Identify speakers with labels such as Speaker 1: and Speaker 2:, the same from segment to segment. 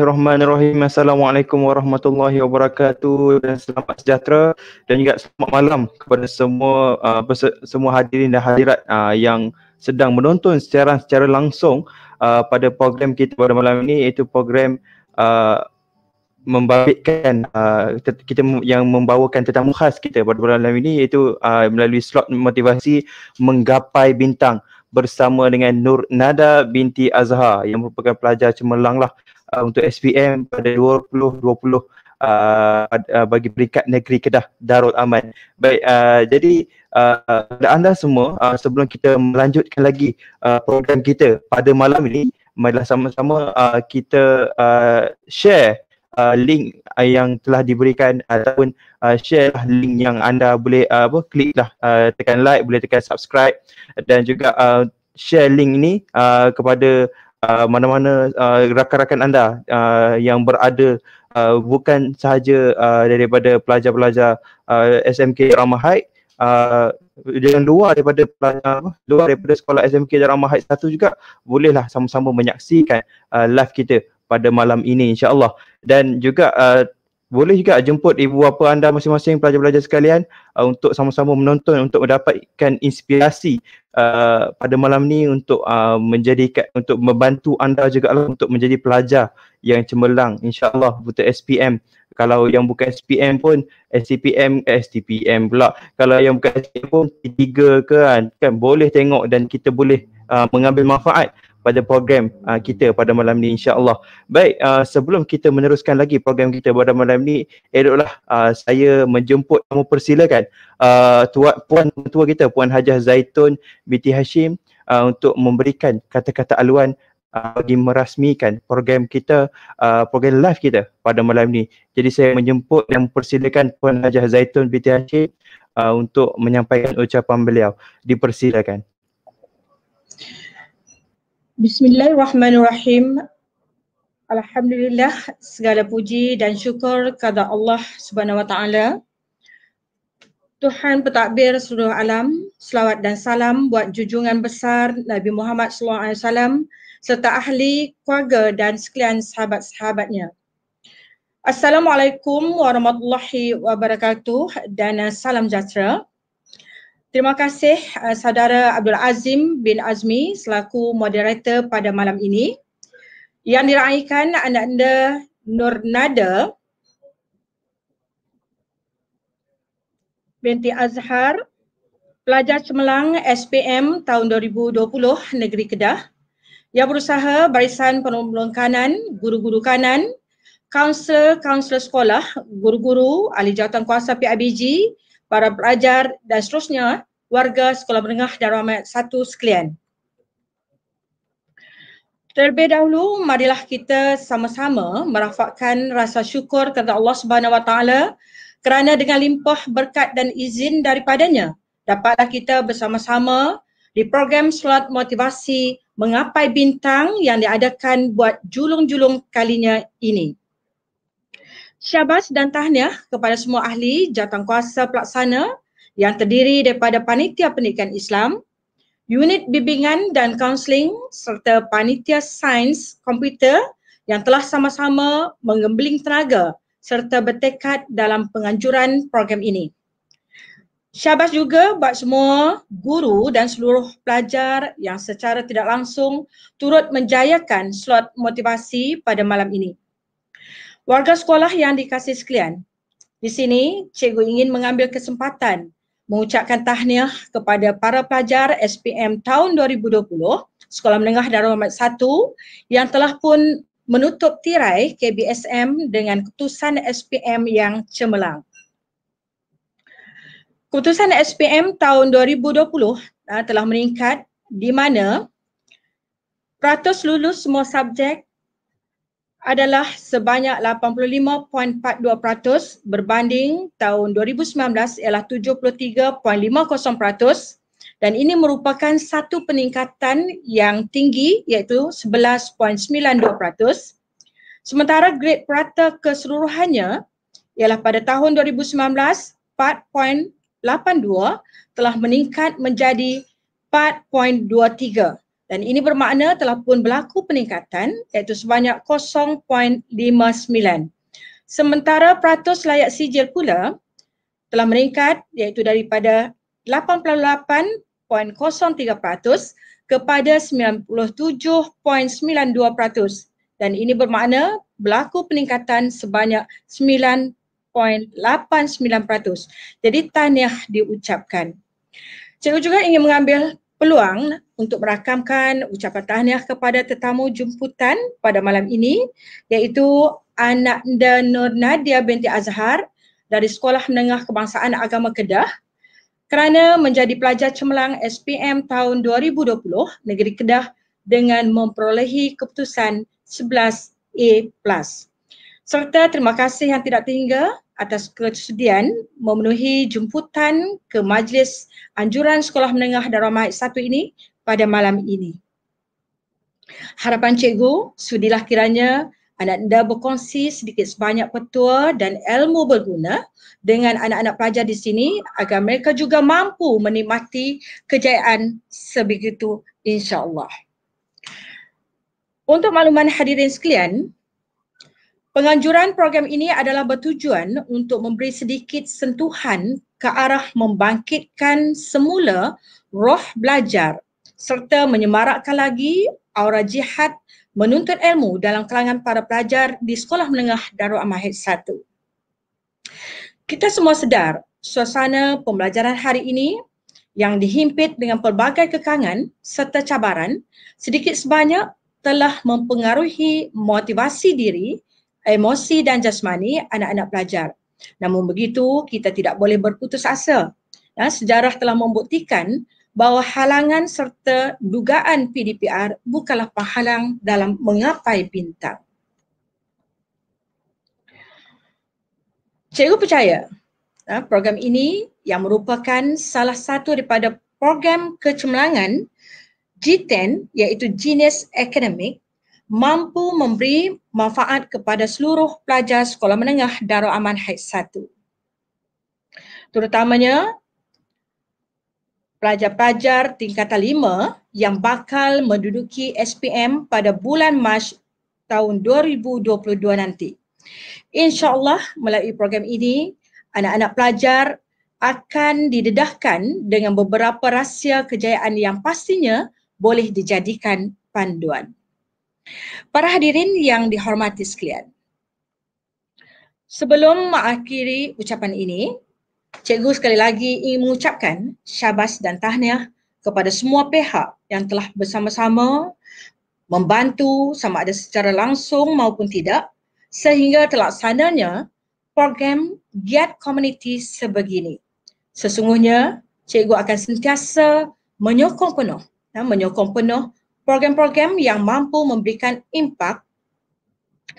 Speaker 1: Bismillahirrahmanirrahim. Assalamualaikum warahmatullahi wabarakatuh dan selamat sejahtera dan juga selamat malam kepada semua hadirin dan hadirat yang sedang menonton secara langsung pada program kita pada malam ini, iaitu program membabitkan kita yang membawakan tetamu khas kita pada malam ini, iaitu melalui slot motivasi menggapai bintang bersama dengan Nur Nada binti Azhar yang merupakan pelajar cemerlang lah untuk SPM pada 2020 bagi peringkat negeri Kedah Darul Aman. Baik, jadi kepada anda semua, sebelum kita melanjutkan lagi program kita pada malam ini, marilah sama-sama kita share link yang telah diberikan ataupun share link yang anda boleh klik lah, tekan like, boleh tekan subscribe dan juga share link ini kepada mana-mana rakan-rakan anda yang berada bukan sahaja daripada pelajar-pelajar SMK Darul Mahid, yang luar daripada sekolah SMK Darul Mahid 1 juga bolehlah sama-sama menyaksikan live kita pada malam ini, insya-Allah. Dan juga boleh juga jemput ibu bapa anda masing-masing, pelajar-pelajar sekalian, untuk sama-sama menonton, untuk mendapatkan inspirasi pada malam ni untuk untuk membantu anda juga lah untuk menjadi pelajar yang cemerlang, insya-Allah, untuk SPM. Kalau yang bukan SPM pun STPM pula. Kalau yang bukan SPM pun P3 ke kan boleh tengok dan kita boleh mengambil manfaat pada program kita pada malam ni, insya-Allah. Baik, sebelum kita meneruskan lagi program kita pada malam ni, eloklah saya menjemput, mempersilakan Puan Ketua kita, Puan Hajah Zaitun binti Hashim, untuk memberikan kata-kata aluan bagi merasmikan program kita, program live kita pada malam ni. Jadi saya menjemput dan mempersilakan Puan Hajah Zaitun binti Hashim untuk menyampaikan ucapan beliau. Dipersilakan.
Speaker 2: Bismillahirrahmanirrahim. Alhamdulillah, segala puji dan syukur kepada Allah Subhanahu Wa Taala, Tuhan pentadbir seluruh alam. Selawat dan salam buat junjungan besar Nabi Muhammad SAW serta ahli, keluarga dan sekalian sahabat-sahabatnya. Assalamualaikum warahmatullahi wabarakatuh dan salam sejahtera. Terima kasih saudara Abdul Azim bin Azmi selaku moderator pada malam ini, yang diraihkan anda Nur Nada binti Azhar, pelajar cemerlang SPM tahun 2020 Negeri Kedah, yang berusaha barisan penolong kanan, guru-guru kanan, kaunselor sekolah, guru-guru, ahli jawatankuasa PIBG, para pelajar dan seterusnya, warga Sekolah Menengah Darul Aman 1 sekalian. Terlebih dahulu, marilah kita sama-sama merafakkan rasa syukur kepada Allah Subhanahu Wa Taala kerana dengan limpah berkat dan izin daripadanya, dapatlah kita bersama-sama di program slot motivasi menggapai bintang yang diadakan buat julung-julung kalinya ini. Syabas dan tahniah kepada semua ahli jawatankuasa pelaksana yang terdiri daripada Panitia Pendidikan Islam, Unit Bimbingan dan Kaunseling serta Panitia Sains Komputer yang telah sama-sama menggembling tenaga serta bertekad dalam penganjuran program ini. Syabas juga buat semua guru dan seluruh pelajar yang secara tidak langsung turut menjayakan slot motivasi pada malam ini. Warga sekolah yang dikasihi sekalian, di sini cikgu ingin mengambil kesempatan mengucapkan tahniah kepada para pelajar SPM tahun 2020 Sekolah Menengah Darul Aman 1 yang telah pun menutup tirai KBSM dengan keputusan SPM yang cemerlang. Keputusan SPM tahun 2020 telah meningkat di mana peratus lulus semua subjek adalah sebanyak 85.42% berbanding tahun 2019 ialah 73.50%, dan ini merupakan satu peningkatan yang tinggi iaitu 11.92%. Sementara grade purata keseluruhannya ialah pada tahun 2019 4.82 telah meningkat menjadi 4.23, Dan ini bermakna telah pun berlaku peningkatan iaitu sebanyak 0.59. Sementara peratus layak sijil pula telah meningkat iaitu daripada 88.03% kepada 97.92%. Dan ini bermakna berlaku peningkatan sebanyak 9.89%. Jadi tahniah diucapkan. Cikgu juga ingin mengambil peluang untuk merakamkan ucapan tahniah kepada tetamu jemputan pada malam ini iaitu Ananda Nur Nadia binti Azhar dari Sekolah Menengah Kebangsaan Agama Kedah kerana menjadi pelajar cemerlang SPM tahun 2020 Negeri Kedah dengan memperolehi keputusan 11A+. Serta terima kasih yang tidak terhingga atas kesediaan memenuhi jemputan ke Majlis Anjuran Sekolah Menengah Darul Mahid 1 ini pada malam ini. Harapan cikgu, sudilah kiranya anda berkongsi sedikit sebanyak petua dan ilmu berguna dengan anak-anak pelajar di sini agar mereka juga mampu menikmati kejayaan sebegitu insya-Allah. Untuk makluman hadirin sekalian, penganjuran program ini adalah bertujuan untuk memberi sedikit sentuhan ke arah membangkitkan semula roh belajar serta menyemarakkan lagi aura jihad menuntut ilmu dalam kalangan para pelajar di Sekolah Menengah Darul Mahid 1. Kita semua sedar suasana pembelajaran hari ini yang dihimpit dengan pelbagai kekangan serta cabaran sedikit sebanyak telah mempengaruhi motivasi diri, emosi dan jasmani anak-anak pelajar. Namun begitu, kita tidak boleh berputus asa. Sejarah telah membuktikan bahawa halangan serta dugaan PDPR bukanlah penghalang dalam menggapai bintang. Cikgu percaya program ini yang merupakan salah satu daripada program kecemerlangan G10 iaitu Genius Academic mampu memberi manfaat kepada seluruh pelajar Sekolah Menengah Darul Aman Haid 1. Terutamanya pelajar-pelajar tingkatan 5 yang bakal menduduki SPM pada bulan Mac tahun 2022 nanti. InsyaAllah melalui program ini, anak-anak pelajar akan didedahkan dengan beberapa rahsia kejayaan yang pastinya boleh dijadikan panduan. Para hadirin yang dihormati sekalian, sebelum mengakhiri ucapan ini, cikgu sekali lagi ingin mengucapkan syabas dan tahniah kepada semua pihak yang telah bersama-sama membantu sama ada secara langsung maupun tidak sehingga terlaksananya program Giat Community sebegini. Sesungguhnya, cikgu akan sentiasa menyokong penuh program-program yang mampu memberikan impak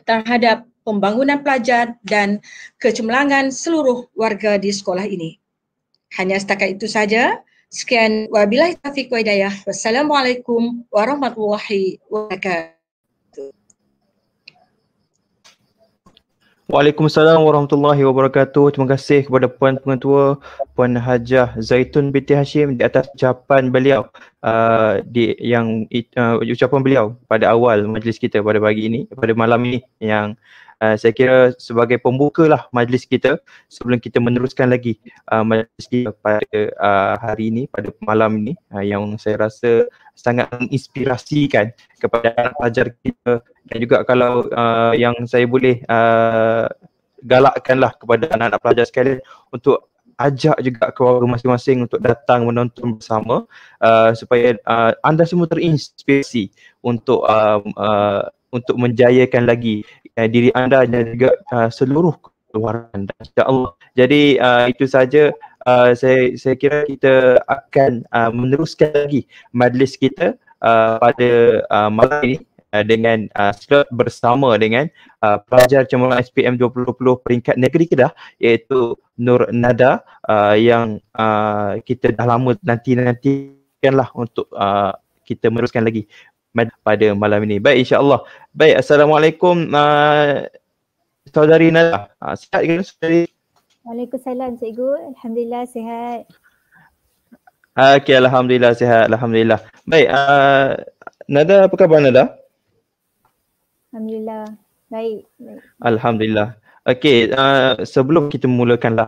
Speaker 2: terhadap pembangunan pelajar dan kecemerlangan seluruh warga di sekolah ini. Hanya setakat itu saja. Sekian, wabillahi taufiq wa hidayah. Wassalamualaikum warahmatullahi wabarakatuh.
Speaker 1: Waalaikumsalam warahmatullahi wabarakatuh. Terima kasih kepada Puan Pengetua, Puan Hajah Zaitun binti Hashim di atas ucapan beliau ucapan beliau pada awal majlis kita pada pagi ini, pada malam ini yang saya kira sebagai pembuka lah majlis kita sebelum kita meneruskan lagi majlis kita pada hari ini, pada malam ini yang saya rasa sangat menginspirasikan kepada anak pelajar kita dan juga kalau yang saya boleh galakkanlah kepada anak-anak pelajar sekalian untuk ajak juga keluarga masing-masing untuk datang menonton bersama supaya anda semua terinspirasi untuk menjayakan lagi diri anda dan juga seluruh keluarga anda, insya-Allah. Jadi itu saja. Saya kira kita akan meneruskan lagi majlis kita pada malam ini dengan slot bersama dengan pelajar cemerlang SPM 2020 peringkat negeri Kedah iaitu Nur Nada yang kita dah lama nantikanlah untuk kita meneruskan lagi pada malam ini. Baik, insya-Allah. Baik, Assalamualaikum saudari Nada. Sihat ke saudari?
Speaker 3: Waalaikumsalam cikgu. Alhamdulillah sihat.
Speaker 1: Okey, alhamdulillah sihat, alhamdulillah. Baik, Nada, apa khabar Nada?
Speaker 3: Alhamdulillah. Baik.
Speaker 1: Alhamdulillah. Okey, sebelum kita mulakanlah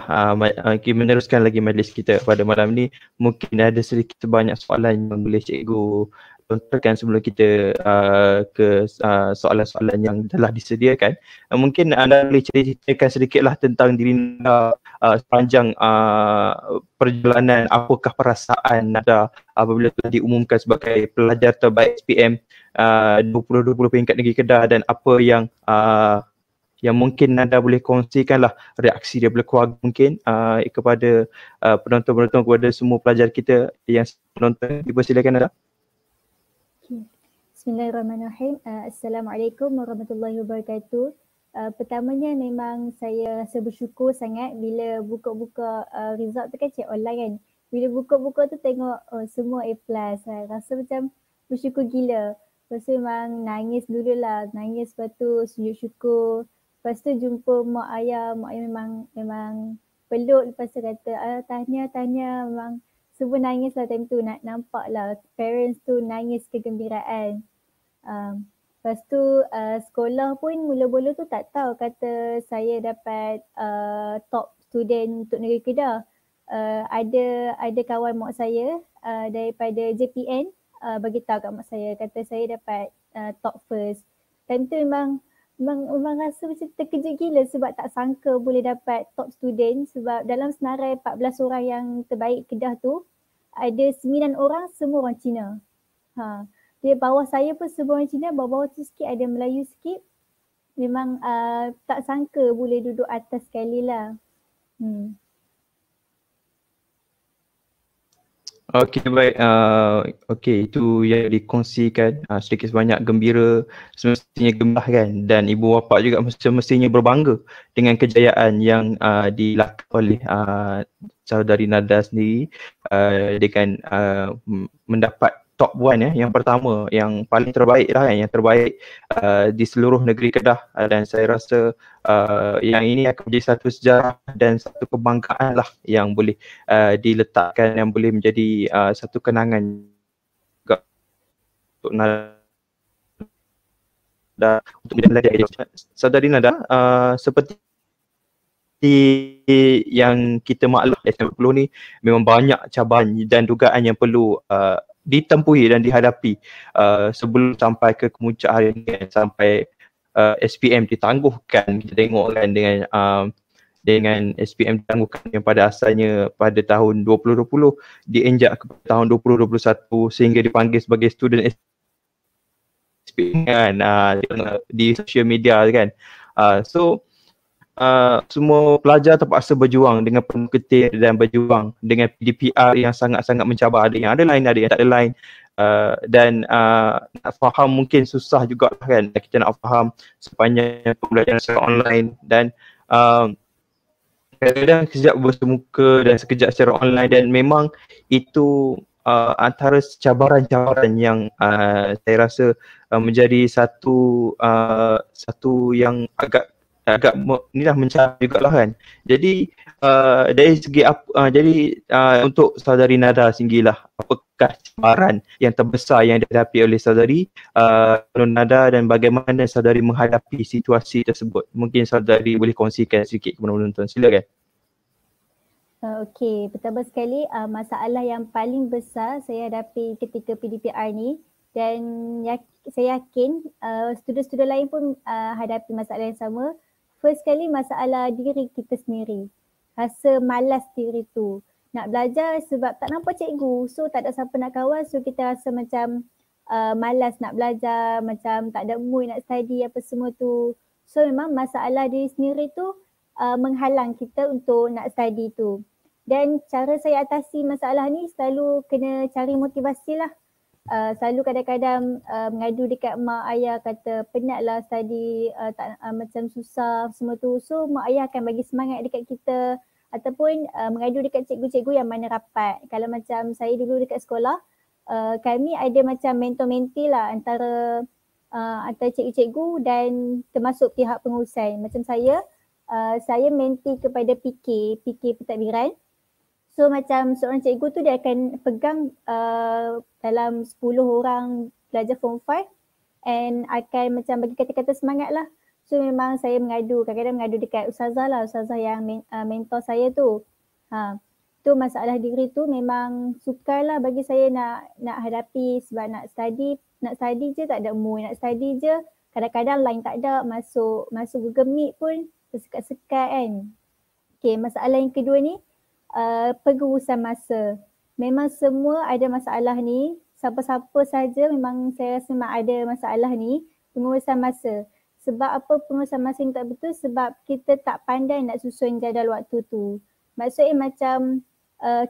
Speaker 1: kita meneruskan lagi majlis kita pada malam ni, mungkin ada sedikit sebanyak soalan yang boleh cikgu lontarkan sebelum kita ke soalan-soalan yang telah disediakan. Mungkin anda boleh ceritakan sedikitlah tentang diri Nada sepanjang perjalanan, apakah perasaan Nada apabila telah diumumkan sebagai pelajar terbaik SPM 2020 peringkat negeri Kedah, dan apa yang mungkin Nada boleh kongsikanlah reaksi daripada keluarga mungkin kepada penonton-penonton, kepada semua pelajar kita yang menonton. Dipersilakan Nada.
Speaker 3: Bismillahirrahmanirrahim. Assalamualaikum warahmatullahi wabarakatuh. Pertamanya memang saya rasa bersyukur sangat bila buka-buka result tu kan, check online kan. Bila buka-buka tu tengok semua A+. Rasa macam bersyukur gila. Lepas tu memang nangis dululah. Nangis, lepas tu sujud syukur. Lepas tu jumpa mak ayah memang peluk. Lepas tu kata tahniah. Memang semua nangis lah time tu. Nampak lah parents tu nangis kegembiraan. Lepas tu sekolah pun mula-mula tu tak tahu kata saya dapat top student untuk negeri Kedah. Ada kawan mak saya daripada JPN bagi tahu kat mak saya kata saya dapat top first. Time tu memang rasa macam terkejut gila sebab tak sangka boleh dapat top student, sebab dalam senarai 14 orang yang terbaik Kedah tu ada 9 orang semua orang Cina. Dia bawah saya pun semua orang Cina, bawah-bawah tu sikit ada Melayu sikit. Memang tak sangka boleh duduk atas sekali lah.
Speaker 1: Okey, baik. Okey, itu yang dikongsikan, sedikit sebanyak gembira, semestinya gembah kan, dan ibu bapa juga semestinya berbangga dengan kejayaan yang dilakukan oleh saudari Nada sendiri dengan mendapat top 1 yang pertama, yang paling terbaik lah kan, yang terbaik di seluruh negeri Kedah, dan saya rasa yang ini akan menjadi satu sejarah dan satu kebanggaan lah yang boleh diletakkan, yang boleh menjadi satu kenangan juga untuk Nada untuk menjadi saudari Nada. Seperti yang kita maklum, SM10 ni memang banyak cabaran dan dugaan yang perlu ditempuhi dan dihadapi sebelum sampai ke kemuncak hari ini, sampai SPM ditangguhkan. Kita tengok kan dengan SPM ditangguhkan yang pada asalnya pada tahun 2020 dienjak ke tahun 2021 sehingga dipanggil sebagai student SPM kan, di social media kan. Semua pelajar terpaksa berjuang dengan penuh getih dan berjuang dengan PDPR yang sangat-sangat mencabar. Ada yang ada line, ada yang tak ada line. Dan nak faham mungkin susah juga kan, kita nak faham sepanjang pembelajaran secara online, dan kadang-kadang sekejap bersemuka dan sekejap secara online, dan memang itu antara cabaran-cabaran yang saya rasa menjadi satu yang agak inilah mencari juga lah kan. Jadi dari segi untuk saudari Nada sendirilah, apakah cabaran yang terbesar yang dihadapi oleh saudari Nada, dan bagaimana saudari menghadapi situasi tersebut? Mungkin saudari boleh kongsikan sedikit kepada penonton. Silakan.
Speaker 3: Okey, pertama sekali masalah yang paling besar saya hadapi ketika PDPR ni, dan saya yakin student-student lain pun hadapi masalah yang sama. First kali masalah diri kita sendiri. Rasa malas diri tu. Nak belajar sebab tak nampak cikgu. So tak ada siapa nak kawan. So kita rasa macam malas nak belajar. Macam tak ada mood nak study apa semua tu. So memang masalah diri sendiri tu menghalang kita untuk nak study tu. Dan cara saya atasi masalah ni selalu kena cari motivasi lah. Selalu kadang-kadang mengadu dekat mak ayah, kata penat lah study, macam susah semua tu. So mak ayah akan bagi semangat dekat kita, ataupun mengadu dekat cikgu-cikgu yang mana rapat. Kalau macam saya dulu dekat sekolah, kami ada macam mentor-mentee lah antara cikgu-cikgu dan termasuk pihak pengurusan. Macam saya mentee kepada PK pentadbiran. So macam seorang cikgu tu dia akan pegang dalam 10 orang pelajar form 5 and akan macam bagi kata-kata semangat lah. So memang saya mengadu, kadang-kadang mengadu dekat ustazah lah, ustazah yang mentor saya tu. Tu masalah degree tu memang sukar lah bagi saya nak hadapi sebab nak study je tak ada mood, nak study je kadang-kadang line tak ada, masuk Google Meet pun tersekat-sekat kan. Okay, masalah yang kedua ni pengurusan masa. Memang semua ada masalah ni, siapa-siapa saja memang saya rasa memang ada masalah ni, pengurusan masa. Sebab apa pengurusan masa yang tak betul? Sebab kita tak pandai nak susun jadual waktu tu. Maksudnya macam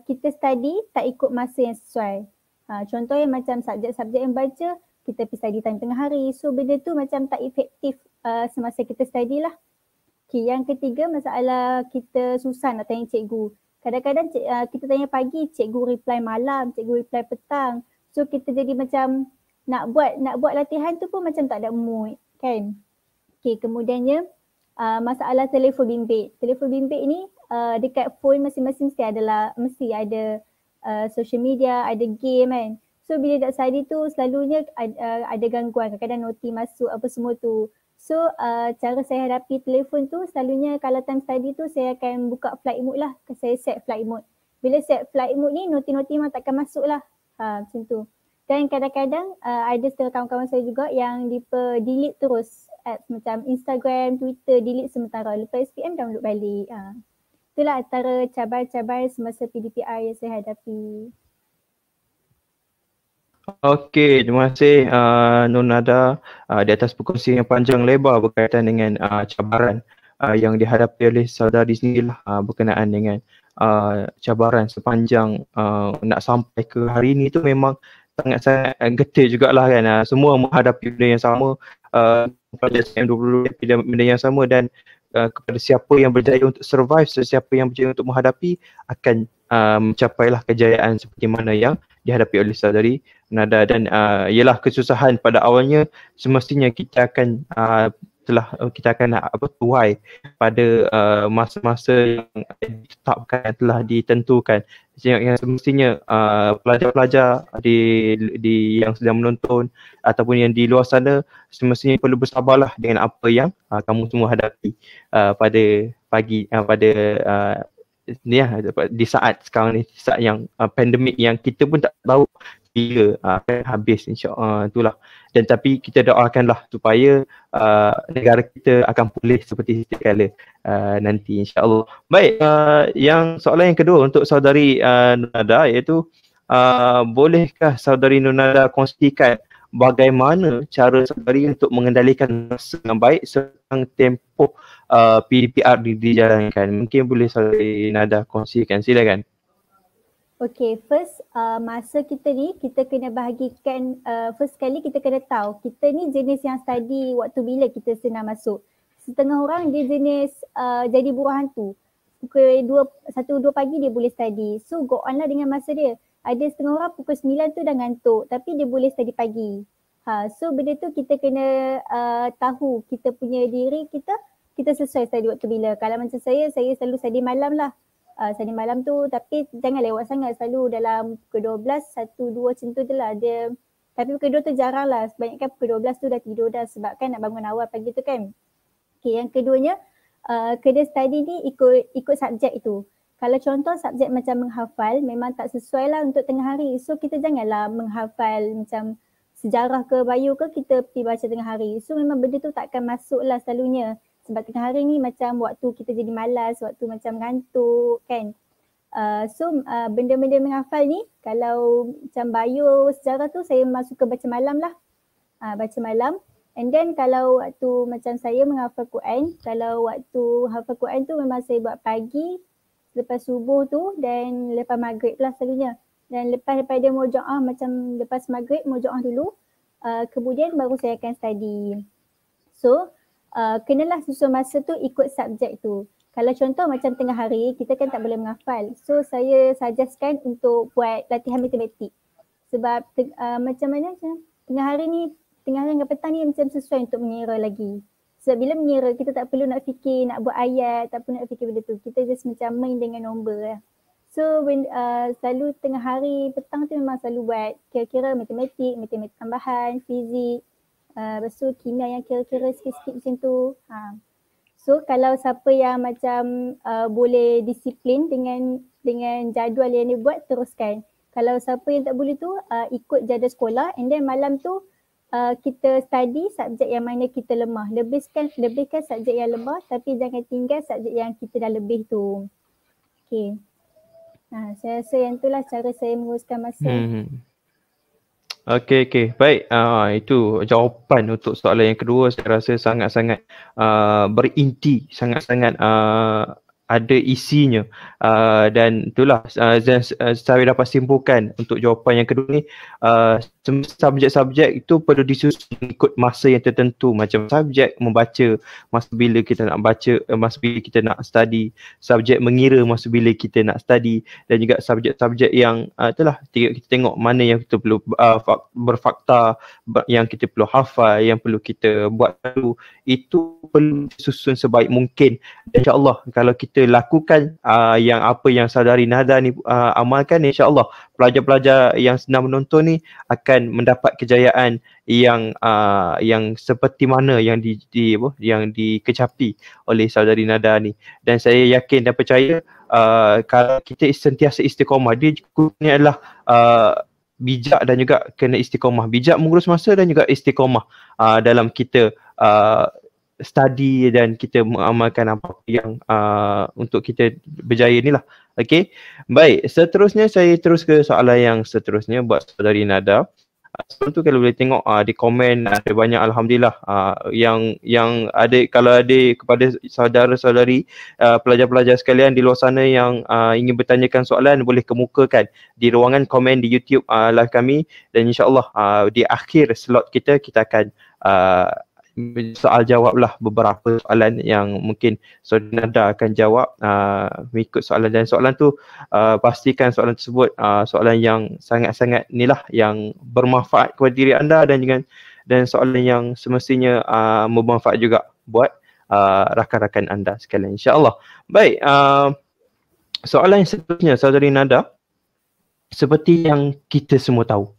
Speaker 3: kita study tak ikut masa yang sesuai. Contohnya macam subjek-subjek yang baca, kita pergi study time tengah hari. So benda tu macam tak efektif semasa kita study lah. Okay, yang ketiga masalah kita susah nak tanya cikgu. Kadang-kadang kita tanya pagi, cikgu reply malam, cikgu reply petang. So kita jadi macam nak buat latihan tu pun macam tak ada mood kan. Okay, kemudiannya masalah telefon bimbit. Telefon bimbit ni dekat phone masing-masing mesti ada social media, ada game kan. So bila nak study tu selalunya ada gangguan, kadang-kadang noti masuk apa semua tu. So cara saya hadapi telefon tu selalunya kalau time study tu saya akan buka flight mode lah. Saya set flight mode. Bila set flight mode ni noti-noti memang takkan masuk lah. Macam tu. Dan kadang-kadang ada setengah kawan-kawan saya juga yang delete terus apps macam Instagram, Twitter, delete sementara. Lepas SPM download balik. Itulah antara cabaran-cabaran semasa PDPR yang saya hadapi.
Speaker 1: Okey, terima kasih Nur Nada di atas perkongsian yang panjang lebar berkaitan dengan cabaran yang dihadapi oleh saudari sendirilah berkenaan dengan cabaran sepanjang nak sampai ke hari ini tu memang sangat-sangat getih jugalah kan. Semua menghadapi benda yang sama, pelajar SPM 20 benda yang sama dan kepada siapa yang berjaya untuk survive, siapa yang berjaya untuk menghadapi akan mencapailah kejayaan seperti mana yang dihadapi oleh saudari Nada. Dan ialah kesusahan pada awalnya semestinya kita akan tuai pada masa-masa yang ditetapkan, telah ditentukan, yang semestinya pelajar-pelajar di yang sedang menonton ataupun yang di luar sana semestinya perlu bersabarlah dengan apa yang kamu semua hadapi pada pagi di saat sekarang ni, saat yang pandemik yang kita pun tak tahu bila akan habis, insya-Allah itulah. Dan tapi kita doakanlah supaya negara kita akan pulih seperti sedia kala nanti, insya-Allah. Baik, yang soalan yang kedua untuk saudari Nada iaitu bolehkah saudari Nada kongsikan bagaimana cara saudari untuk mengendalikan masa yang baik serta tempoh PDPR dijalankan? Mungkin boleh saudari Nada kongsikan, silakan.
Speaker 3: Okay, first masa kita ni kita kena bahagikan, first kali kita kena tahu kita ni jenis yang study waktu bila kita senang masuk. Setengah orang dia jenis jadi buruh hantu. Pukul 1-2 pagi dia boleh study. So go on lah dengan masa dia. Ada setengah orang pukul 9 tu dah ngantuk tapi dia boleh study pagi. So benda tu kita kena tahu kita punya diri kita sesuai study waktu bila. Kalau macam saya selalu study malam lah. Study malam tu tapi jangan lewat sangat, selalu dalam pukul 12, 1-2 macam tu je lah dia. Tapi pukul 2 tu jarang lah, sebanyakkan pukul 12 tu dah tidur dah sebab kan nak bangun awal pagi tu kan. Okay, yang keduanya kena study ni ikut subjek itu. Kalau contoh subjek macam menghafal memang tak sesuai lah untuk tengah hari. So kita janganlah menghafal macam sejarah ke bio ke kita pergi baca tengah hari. So memang benda tu takkan masuk lah selalunya. Sebab tengah hari ni macam waktu kita jadi malas, waktu macam ngantuk kan. So benda-benda menghafal ni kalau macam bio, sejarah tu saya memang suka baca malam lah. Baca malam. And then kalau waktu macam saya menghafal Quran, kalau waktu hafal Quran tu memang saya buat pagi, lepas subuh tu dan lepas maghrib lah selalunya. Dan lepas daripada mujaah macam lepas maghrib mujaah dulu, kemudian baru saya akan study. So kenalah susun masa tu ikut subjek tu. Kalau contoh macam tengah hari, kita kan tak boleh menghafal. So saya suggestkan untuk buat latihan matematik. Sebab macam mana tengah hari dengan petang ni macam sesuai untuk mengira lagi. Sebab bila mengira kita tak perlu nak fikir, nak buat ayat, tak perlu nak fikir benda tu. Kita just macam main dengan nombor lah. So selalu tengah hari petang tu memang selalu buat kira-kira matematik tambahan, fizik, lepas tu kimia yang kira-kira sikit-sikit macam tu. So kalau siapa yang macam boleh disiplin dengan jadual yang dia buat, teruskan. Kalau siapa yang tak boleh tu ikut jadual sekolah, and then malam tu kita study subjek yang mana kita lemah. Lebihkan subjek yang lemah, tapi jangan tinggal subjek yang kita dah lebih tu. Okay. Saya rasa yang itulah cara saya menguruskan masa.
Speaker 1: Okey. Baik, itu jawapan untuk soalan yang kedua. Saya rasa sangat-sangat berinti, sangat-sangat ada isinya, dan itulah saya dapat simpulkan untuk jawapan yang kedua ni, subjek-subjek itu perlu disusun ikut masa yang tertentu. Macam subjek membaca, masa bila kita nak baca, masa bila kita nak study, subjek mengira, masa bila kita nak study, dan juga subjek-subjek yang itulah kita tengok mana yang kita perlu berfakta, yang kita perlu hafal, yang perlu kita buat dulu, itu perlu disusun sebaik mungkin. Dan insya-Allah kalau kita lakukan yang apa yang saudari Nada ni amalkan, insya-Allah pelajar-pelajar yang sedang menonton ni akan mendapat kejayaan yang seperti mana yang dikecapi oleh saudari Nada ni. Dan saya yakin dan percaya kalau kita sentiasa istiqamah, dia ni adalah bijak dan juga kena istiqamah. Bijak mengurus masa dan juga istiqamah dalam kita study dan kita mengamalkan apa yang untuk kita berjaya ni lah. Okey. Baik, seterusnya saya terus ke soalan yang seterusnya buat saudari Nada. Sebelum tu kalau boleh tengok di komen ada banyak alhamdulillah yang ada, kalau ada kepada saudara-saudari pelajar-pelajar sekalian di luar sana yang ingin bertanyakan soalan, boleh kemukakan di ruangan komen di YouTube live kami, dan insya-Allah di akhir slot kita akan soal jawab lah beberapa soalan yang mungkin saudara Nada akan jawab mengikut soalan, dan soalan tu pastikan soalan tersebut soalan yang sangat-sangat inilah yang bermanfaat kepada diri anda, dan soalan yang semestinya bermanfaat juga buat rakan-rakan anda sekalian, insya-Allah. Baik, soalan yang seterusnya saudari Nada, seperti yang kita semua tahu,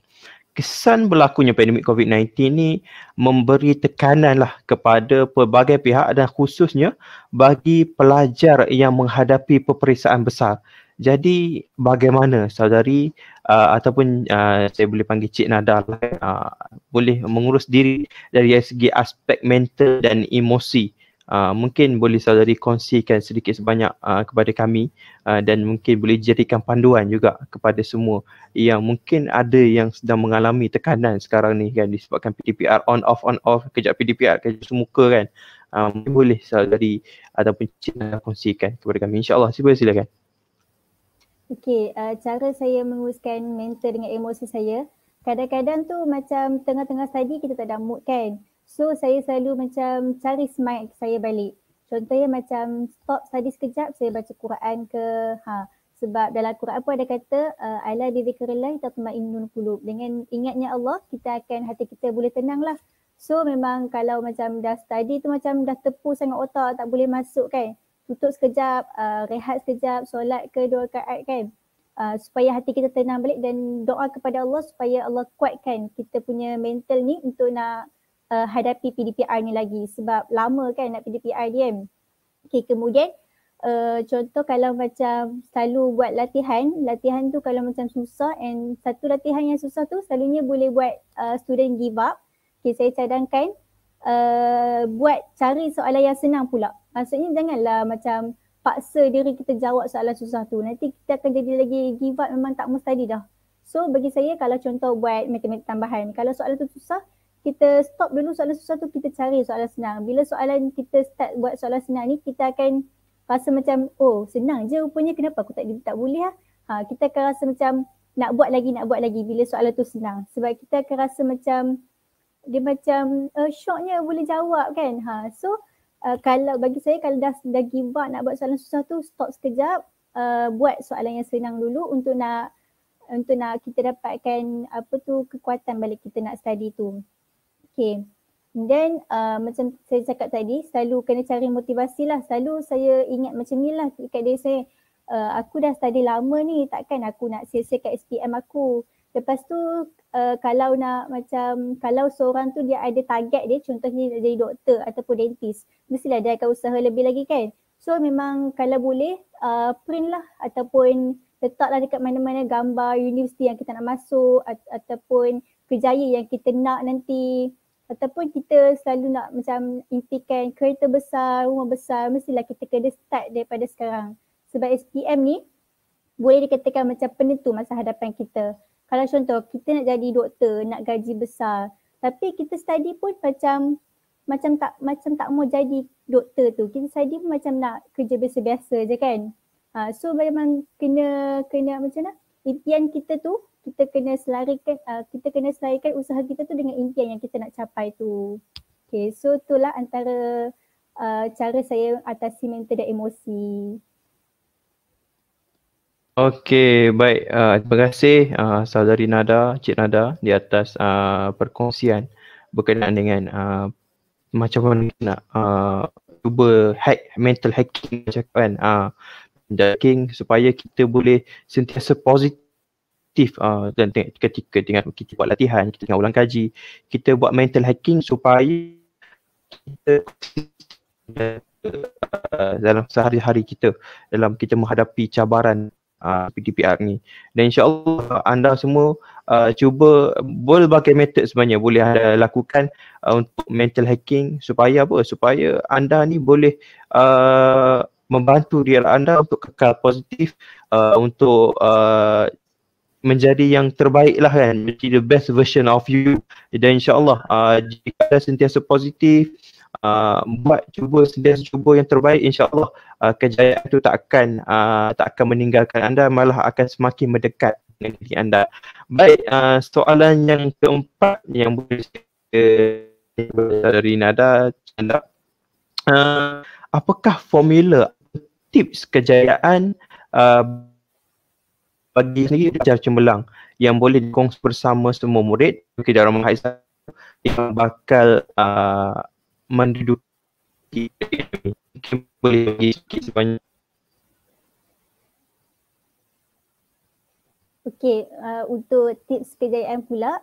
Speaker 1: kesan berlakunya pandemik COVID-19 ni memberi tekanan lah kepada pelbagai pihak, dan khususnya bagi pelajar yang menghadapi peperiksaan besar. Jadi bagaimana saudari ataupun saya boleh panggil Cik Nada lah, boleh mengurus diri dari segi aspek mental dan emosi? Mungkin boleh saudari kongsikan sedikit sebanyak kepada kami, dan mungkin boleh jadikan panduan juga kepada semua yang mungkin ada yang sedang mengalami tekanan sekarang ni kan, disebabkan PDPR on off, kejap PDPR, kejap semuka kan. Mungkin boleh saudari ataupun Cik Nada kongsikan kepada kami, insya-Allah. Silakan.
Speaker 3: Okey, cara saya menguruskan mental dengan emosi saya, kadang-kadang tu macam tengah-tengah study kita tak ada mood kan. So saya selalu macam cari semangat saya balik. Contohnya macam stop study sekejap, saya baca Quran ke, sebab dalam Quran pun ada kata ala bi dzikrillah tatmainnul qulub. Dengan ingatnya Allah, hati kita boleh tenang lah. So memang kalau macam dah study tu macam dah tepu sangat otak, tak boleh masuk kan. Tutup sekejap, rehat sekejap, solat ke 2 rakaat kan. Supaya hati kita tenang balik, dan doa kepada Allah supaya Allah kuatkan kita punya mental ni untuk nak hadapi PDPR ni lagi, sebab lama kan nak PDPR dia kan. Okay, kemudian contoh kalau macam selalu buat latihan tu kalau macam susah, and satu latihan yang susah tu selalunya boleh buat student give up. Okay, saya cadangkan buat cari soalan yang senang pula. Maksudnya janganlah macam paksa diri kita jawab soalan susah tu, nanti kita akan jadi lagi give up, memang tak mau study dah. So bagi saya kalau contoh buat matematik tambahan, kalau soalan tu susah, kita stop dulu soalan susah tu, kita cari soalan senang. Bila soalan kita start buat soalan senang ni, kita akan rasa macam oh senang je rupanya, kenapa aku tak boleh lah. Kita akan rasa macam nak buat lagi bila soalan tu senang. Sebab kita akan rasa macam dia macam shocknya boleh jawab kan. So kalau bagi saya kalau dah give up nak buat soalan susah tu, stop sekejap, buat soalan yang senang dulu untuk nak kita dapatkan kekuatan balik kita nak study tu. Okay, then macam saya cakap tadi, selalu kena cari motivasi lah. Selalu saya ingat macam ni lah dekat diri saya. aku dah study lama ni, takkan aku nak sia-siakan SPM aku. Lepas tu kalau nak macam, kalau seorang tu dia ada target dia, contohnya nak jadi doktor ataupun dentist, mestilah dia akan usaha lebih lagi kan. So memang kalau boleh print lah ataupun letaklah dekat mana-mana gambar universiti yang kita nak masuk ataupun kerjaya yang kita nak nanti, ataupun kita selalu nak macam impikan kereta besar, rumah besar, mestilah kita kena start daripada sekarang. Sebab SPM ni boleh dikatakan macam penentu masa hadapan kita. Kalau contoh kita nak jadi doktor, nak gaji besar, tapi kita study pun macam tak mau jadi doktor tu. Kita study pun macam nak kerja biasa-biasa je kan. So memang kena macam mana? Impian kita tu kita kena selarikan usaha kita tu dengan impian yang kita nak capai tu. Okay, so itulah antara cara saya atasi mental dan emosi.
Speaker 1: Okey, baik. Terima kasih saudari Nada, Cik Nada di atas perkongsian berkenaan dengan macam mana nak cuba mental hacking macam kan. Hacking supaya kita boleh sentiasa positif dan ketika kita buat latihan, kita tengah ulang kaji, kita buat mental hacking supaya kita dalam sehari-hari kita, dalam kita menghadapi cabaran PDPR ni. Dan insyaAllah anda semua cuba berbagai metod sebenarnya boleh anda lakukan untuk mental hacking supaya apa? Supaya anda ni boleh membantu diri anda untuk kekal positif, untuk menjadi yang terbaik lah kan, menjadi the best version of you. Dan insyaAllah jika anda sentiasa positif, cuba yang terbaik, insyaAllah kejayaan itu tak akan meninggalkan anda, malah akan semakin mendekat dengan diri anda. Baik, soalan yang keempat yang boleh dari Nada, apakah formula tips kejayaan bagi sendiri belajar cemerlang yang boleh dikongsi bersama semua murid dalam Mahasiswa yang bakal menduduki ini? Mungkin boleh bagi sikit sebanyak.
Speaker 3: Okey, untuk tips kejayaan pula,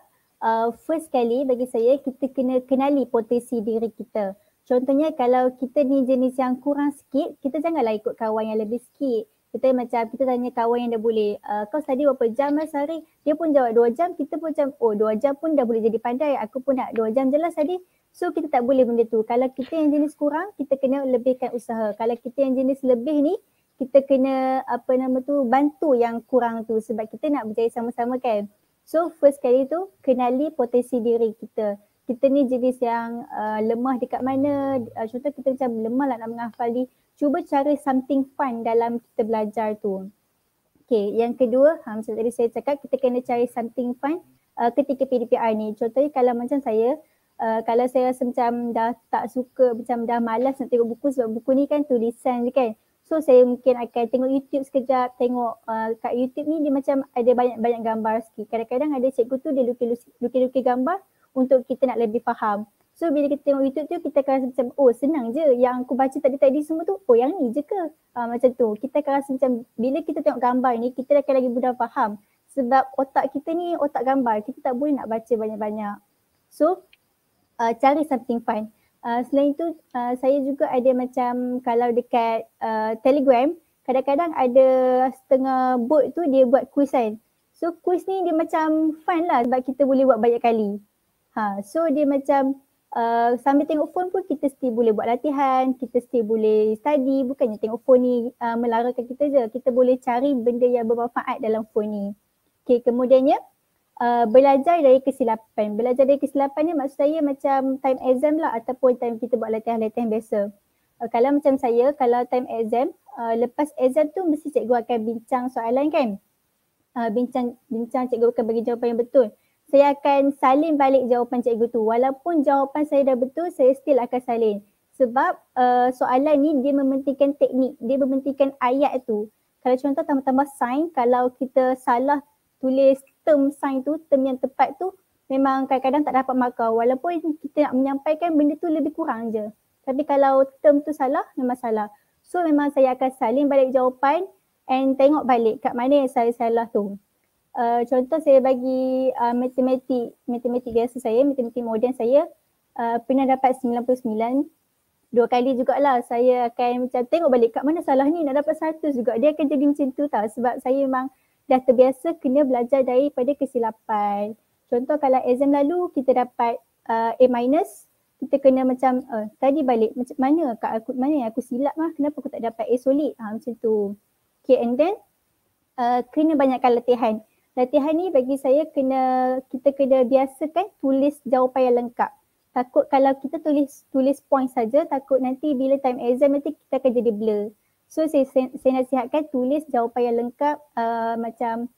Speaker 3: first kali bagi saya kita kena kenali potensi diri kita. Contohnya kalau kita ni jenis yang kurang sikit, kita janganlah ikut kawan yang lebih sikit. Kita macam kita tanya kawan yang dah boleh, kau study berapa jam lah sehari? Dia pun jawab 2 jam, kita pun macam 2 jam pun dah boleh jadi pandai, aku pun nak 2 jam je lah study. So kita tak boleh benda tu. Kalau kita yang jenis kurang, kita kena lebihkan usaha. Kalau kita yang jenis lebih ni, kita kena bantu yang kurang tu sebab kita nak berjaya sama-sama kan. So first kali tu kenali potensi diri kita. Kita ni jenis yang lemah dekat mana, contoh kita macam lemah lah nak menghafal ni, cuba cari something fun dalam kita belajar tu. Okay, yang kedua, macam tadi saya cakap, kita kena cari something fun ketika PDPR ni. Contohnya kalau macam saya, kalau saya rasa macam dah tak suka, macam dah malas nak tengok buku sebab buku ni kan tulisan je kan. So saya mungkin akan tengok YouTube sekejap, tengok kat YouTube ni dia macam ada banyak-banyak gambar sikit. Kadang-kadang ada cikgu tu dia lukis-lukis gambar untuk kita nak lebih faham. So bila kita tengok YouTube tu kita akan rasa macam senang je, yang aku baca tadi semua tu yang ni je ke? Macam tu. Kita akan rasa macam bila kita tengok gambar ni kita akan lagi mudah faham. Sebab otak kita ni otak gambar, kita tak boleh nak baca banyak-banyak. So cari something fun. Selain tu saya juga ada macam kalau dekat Telegram, kadang-kadang ada setengah bot tu dia buat quiz kan. So quiz ni dia macam fun lah sebab kita boleh buat banyak kali. So dia macam sambil tengok phone pun kita still boleh buat latihan, kita still boleh study, bukannya tengok phone ni melarangkan kita je. Kita boleh cari benda yang bermanfaat dalam phone ni. Okay, kemudiannya belajar dari kesilapan. Belajar dari kesilapan ni maksud saya macam time exam lah ataupun time kita buat latihan-latihan biasa. Kalau macam saya, kalau time exam, lepas exam tu mesti cikgu akan bincang soalan kan. Bincang cikgu akan bagi jawapan yang betul. Saya akan salin balik jawapan cikgu tu. Walaupun jawapan saya dah betul, saya still akan salin. Sebab soalan ni dia mementingkan teknik, dia mementingkan ayat tu. Kalau contoh tambah-tambah sign, kalau kita salah tulis term sign tu, term yang tepat tu, memang kadang-kadang tak dapat markah. Walaupun kita nak menyampaikan benda tu lebih kurang je. Tapi kalau term tu salah, memang salah. So memang saya akan salin balik jawapan. and tengok balik kat mana yang saya salah tu. Contoh saya bagi matematik biasa saya, matematik moden saya pernah dapat 99. 2 kali jugalah saya akan macam tengok balik kat mana salah ni, nak dapat 100 juga. Dia akan jadi macam tu tau, sebab saya memang dah terbiasa kena belajar daripada kesilapan. Contoh kalau exam lalu kita dapat A-, kita kena macam tadi balik macam mana yang aku silap lah, kenapa aku tak dapat A solid, macam tu. Okay, and then kena banyakkan latihan. Latihan ni bagi saya kita kena biasakan tulis jawapan yang lengkap. Takut kalau kita tulis point saja, takut nanti bila time exam nanti kita akan jadi blur. So saya nasihatkan tulis jawapan yang lengkap, macam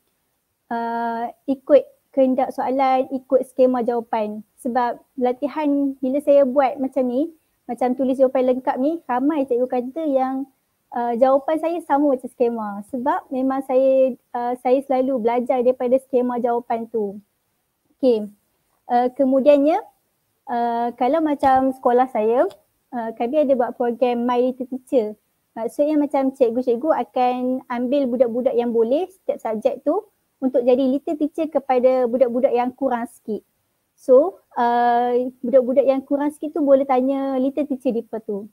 Speaker 3: ikut kehendak soalan, ikut skema jawapan. Sebab latihan bila saya buat macam ni, macam tulis jawapan lengkap ni, ramai cikgu kata yang jawapan saya sama macam skema. Sebab memang saya selalu belajar daripada skema jawapan tu. Okay. Kemudiannya, kalau macam sekolah saya, kami ada buat program My Little Teacher. Maksudnya macam cikgu-cikgu akan ambil budak-budak yang boleh setiap subjek tu untuk jadi little teacher kepada budak-budak yang kurang sikit. So, budak-budak yang kurang sikit tu boleh tanya little teacher deeper tu.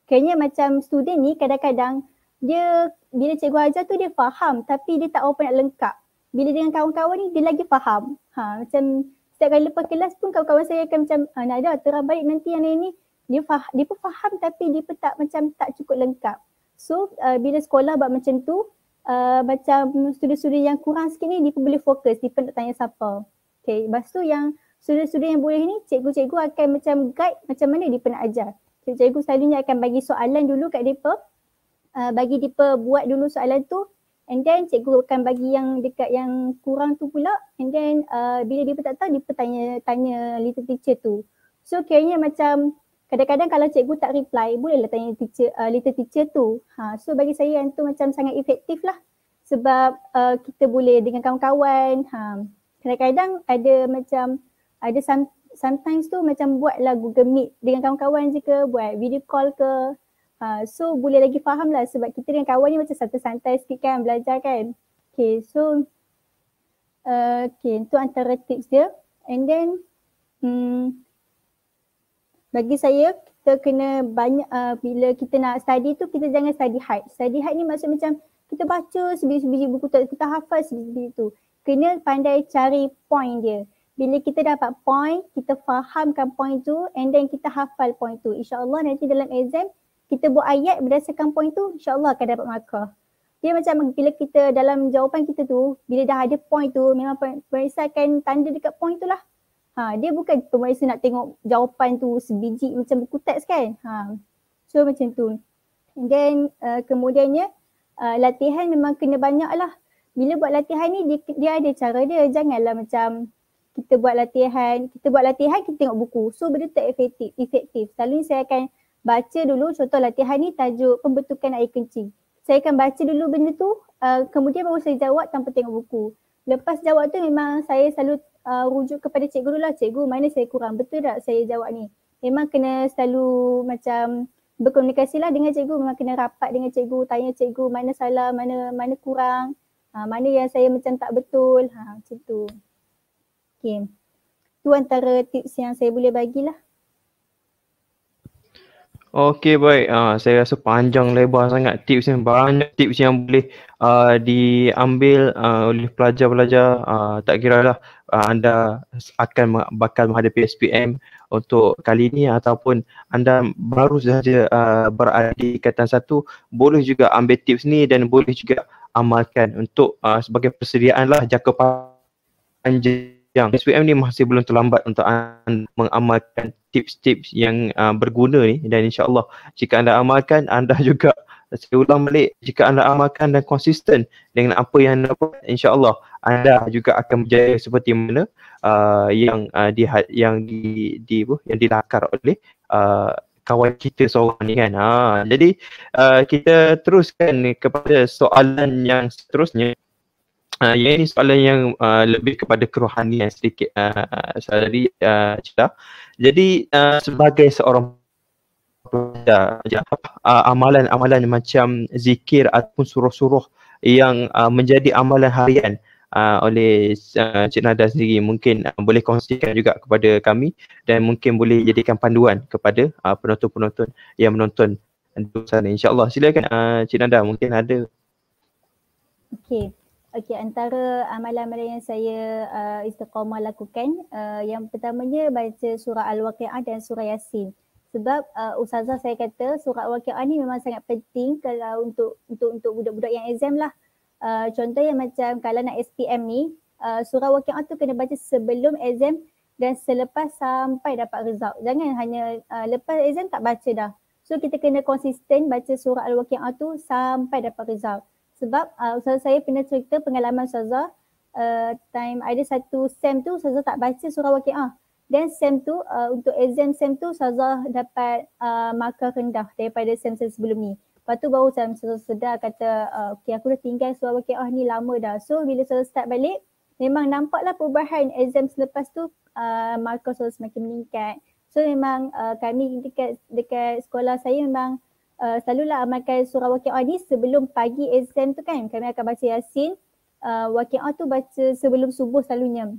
Speaker 3: Kayaknya macam student ni kadang-kadang dia bila cikgu ajar tu dia faham tapi dia tak apa nak lengkap. Bila dengan kawan-kawan ni dia lagi faham. Macam setiap kali lepas kelas pun kawan-kawan saya akan macam Nada terang balik nanti yang ni dia pun faham tapi dia pun tak cukup lengkap. So bila sekolah buat macam tu, macam student-student yang kurang sikit ni dia pun boleh fokus, dia pun tak tanya siapa. Okay, lepas tu yang student-student yang boleh ni cikgu-cikgu akan macam guide macam mana dia pun nak ajar. Cikgu selalunya akan bagi soalan dulu kat mereka, bagi mereka buat dulu soalan tu. And then cikgu akan bagi yang dekat yang kurang tu pula, and then bila dia pun tak tahu, dia pun tanya little teacher tu. So kiranya macam kadang-kadang kalau cikgu tak reply, bolehlah tanya little teacher tu. So bagi saya yang tu macam sangat efektif lah. Sebab kita boleh dengan kawan-kawan, kadang-kadang ada sometimes tu macam buatlah Google Meet dengan kawan-kawan je ke, buat video call ke. So boleh lagi faham lah sebab kita dengan kawan ni macam santai-santai sikit kan belajar kan. Okay, so itu antara tips dia. And then bagi saya kita kena banyak bila kita nak study tu kita jangan study hard. Study hard ni maksud macam kita baca sebiji-biji buku tu, kita hafal sebiji-biji tu. Kena pandai cari point dia. Bila kita dapat point, kita fahamkan point tu and then kita hafal point tu. InsyaAllah nanti dalam exam kita buat ayat berdasarkan point tu, insyaAllah akan dapat markah. Dia macam bila kita dalam jawapan kita tu, bila dah ada point tu, memang pemeriksa akan tanda dekat point tu lah. Dia bukan pemeriksa nak tengok jawapan tu sebiji macam buku teks kan. So macam tu. And then kemudiannya latihan memang kena banyak lah. Bila buat latihan ni dia ada cara dia. Janganlah macam kita buat latihan, kita tengok buku. So benda tak efektif. Selalunya saya akan baca dulu, contoh latihan ni tajuk pembentukan air kencing. Saya akan baca dulu benda tu, kemudian baru saya jawab tanpa tengok buku. Lepas jawab tu memang saya selalu rujuk kepada cikgu dulu lah. Cikgu, mana saya kurang? Betul tak saya jawab ni? Memang kena selalu macam berkomunikasi lah dengan cikgu. Memang kena rapat dengan cikgu, tanya cikgu mana salah, mana kurang, mana yang saya macam tak betul. Macam tu. Okay. Tu antara tips yang saya boleh bagilah.
Speaker 1: Okey, baik. Saya rasa panjang lebar sangat tips ni. Banyak tips yang boleh diambil oleh pelajar-pelajar. Tak kira lah anda bakal menghadapi SPM untuk kali ni ataupun anda baru sahaja berada di ikatan 1, boleh juga ambil tips ni dan boleh juga amalkan untuk sebagai persediaan lah jangka panjang. SPM ni masih belum terlambat untuk anda mengamalkan tips-tips yang berguna ni, dan insyaAllah jika anda amalkan, anda juga, saya ulang balik, jika anda amalkan dan konsisten dengan apa yang anda buat, insyaAllah anda juga akan berjaya seperti mana yang dilakar oleh kawan kita seorang ni kan. Jadi kita teruskan kepada soalan yang seterusnya. Yang ini soalan yang lebih kepada kerohanian sedikit, Saudari Cita. Jadi sebagai seorang pelajar, amalan-amalan macam zikir ataupun suruh-suruh yang menjadi amalan harian oleh Cik Nada sendiri, mungkin boleh kongsikan juga kepada kami dan mungkin boleh jadikan panduan kepada penonton-penonton yang menonton di sana, insyaAllah. Silakan Cik Nada, mungkin ada.
Speaker 3: Okey, antara amalan-amalan yang saya istiqamah lakukan, yang pertamanya baca surah Al-Waqi'ah dan surah Yasin. Sebab ustazah saya kata surah Al-Waqi'ah ni memang sangat penting kalau untuk budak-budak yang exam lah. Contohnya macam kalau nak SPM ni, surah Al-Waqi'ah tu kena baca sebelum exam dan selepas sampai dapat result. Jangan hanya lepas exam tak baca dah. So kita kena konsisten baca surah Al-Waqi'ah tu sampai dapat result. Sebab ustazah saya pernah cerita pengalaman ustazah, time ada satu SEM tu ustazah tak baca surah Waqi'ah. Dan SEM tu untuk exam SEM tu ustazah dapat markah rendah daripada SEM-SEM sebelum ni. Lepas tu baru ustazah sedar kata okey aku dah tinggal surah Waqi'ah ni lama dah. So bila ustazah start balik memang nampaklah perubahan exam selepas tu markah ustazah semakin meningkat. So memang kami dekat sekolah saya memang selalulah amalkan surah Waqi'ah ni sebelum pagi exam tu kan. Kami akan baca Yasin, Waqi'ah tu baca sebelum subuh selalunya.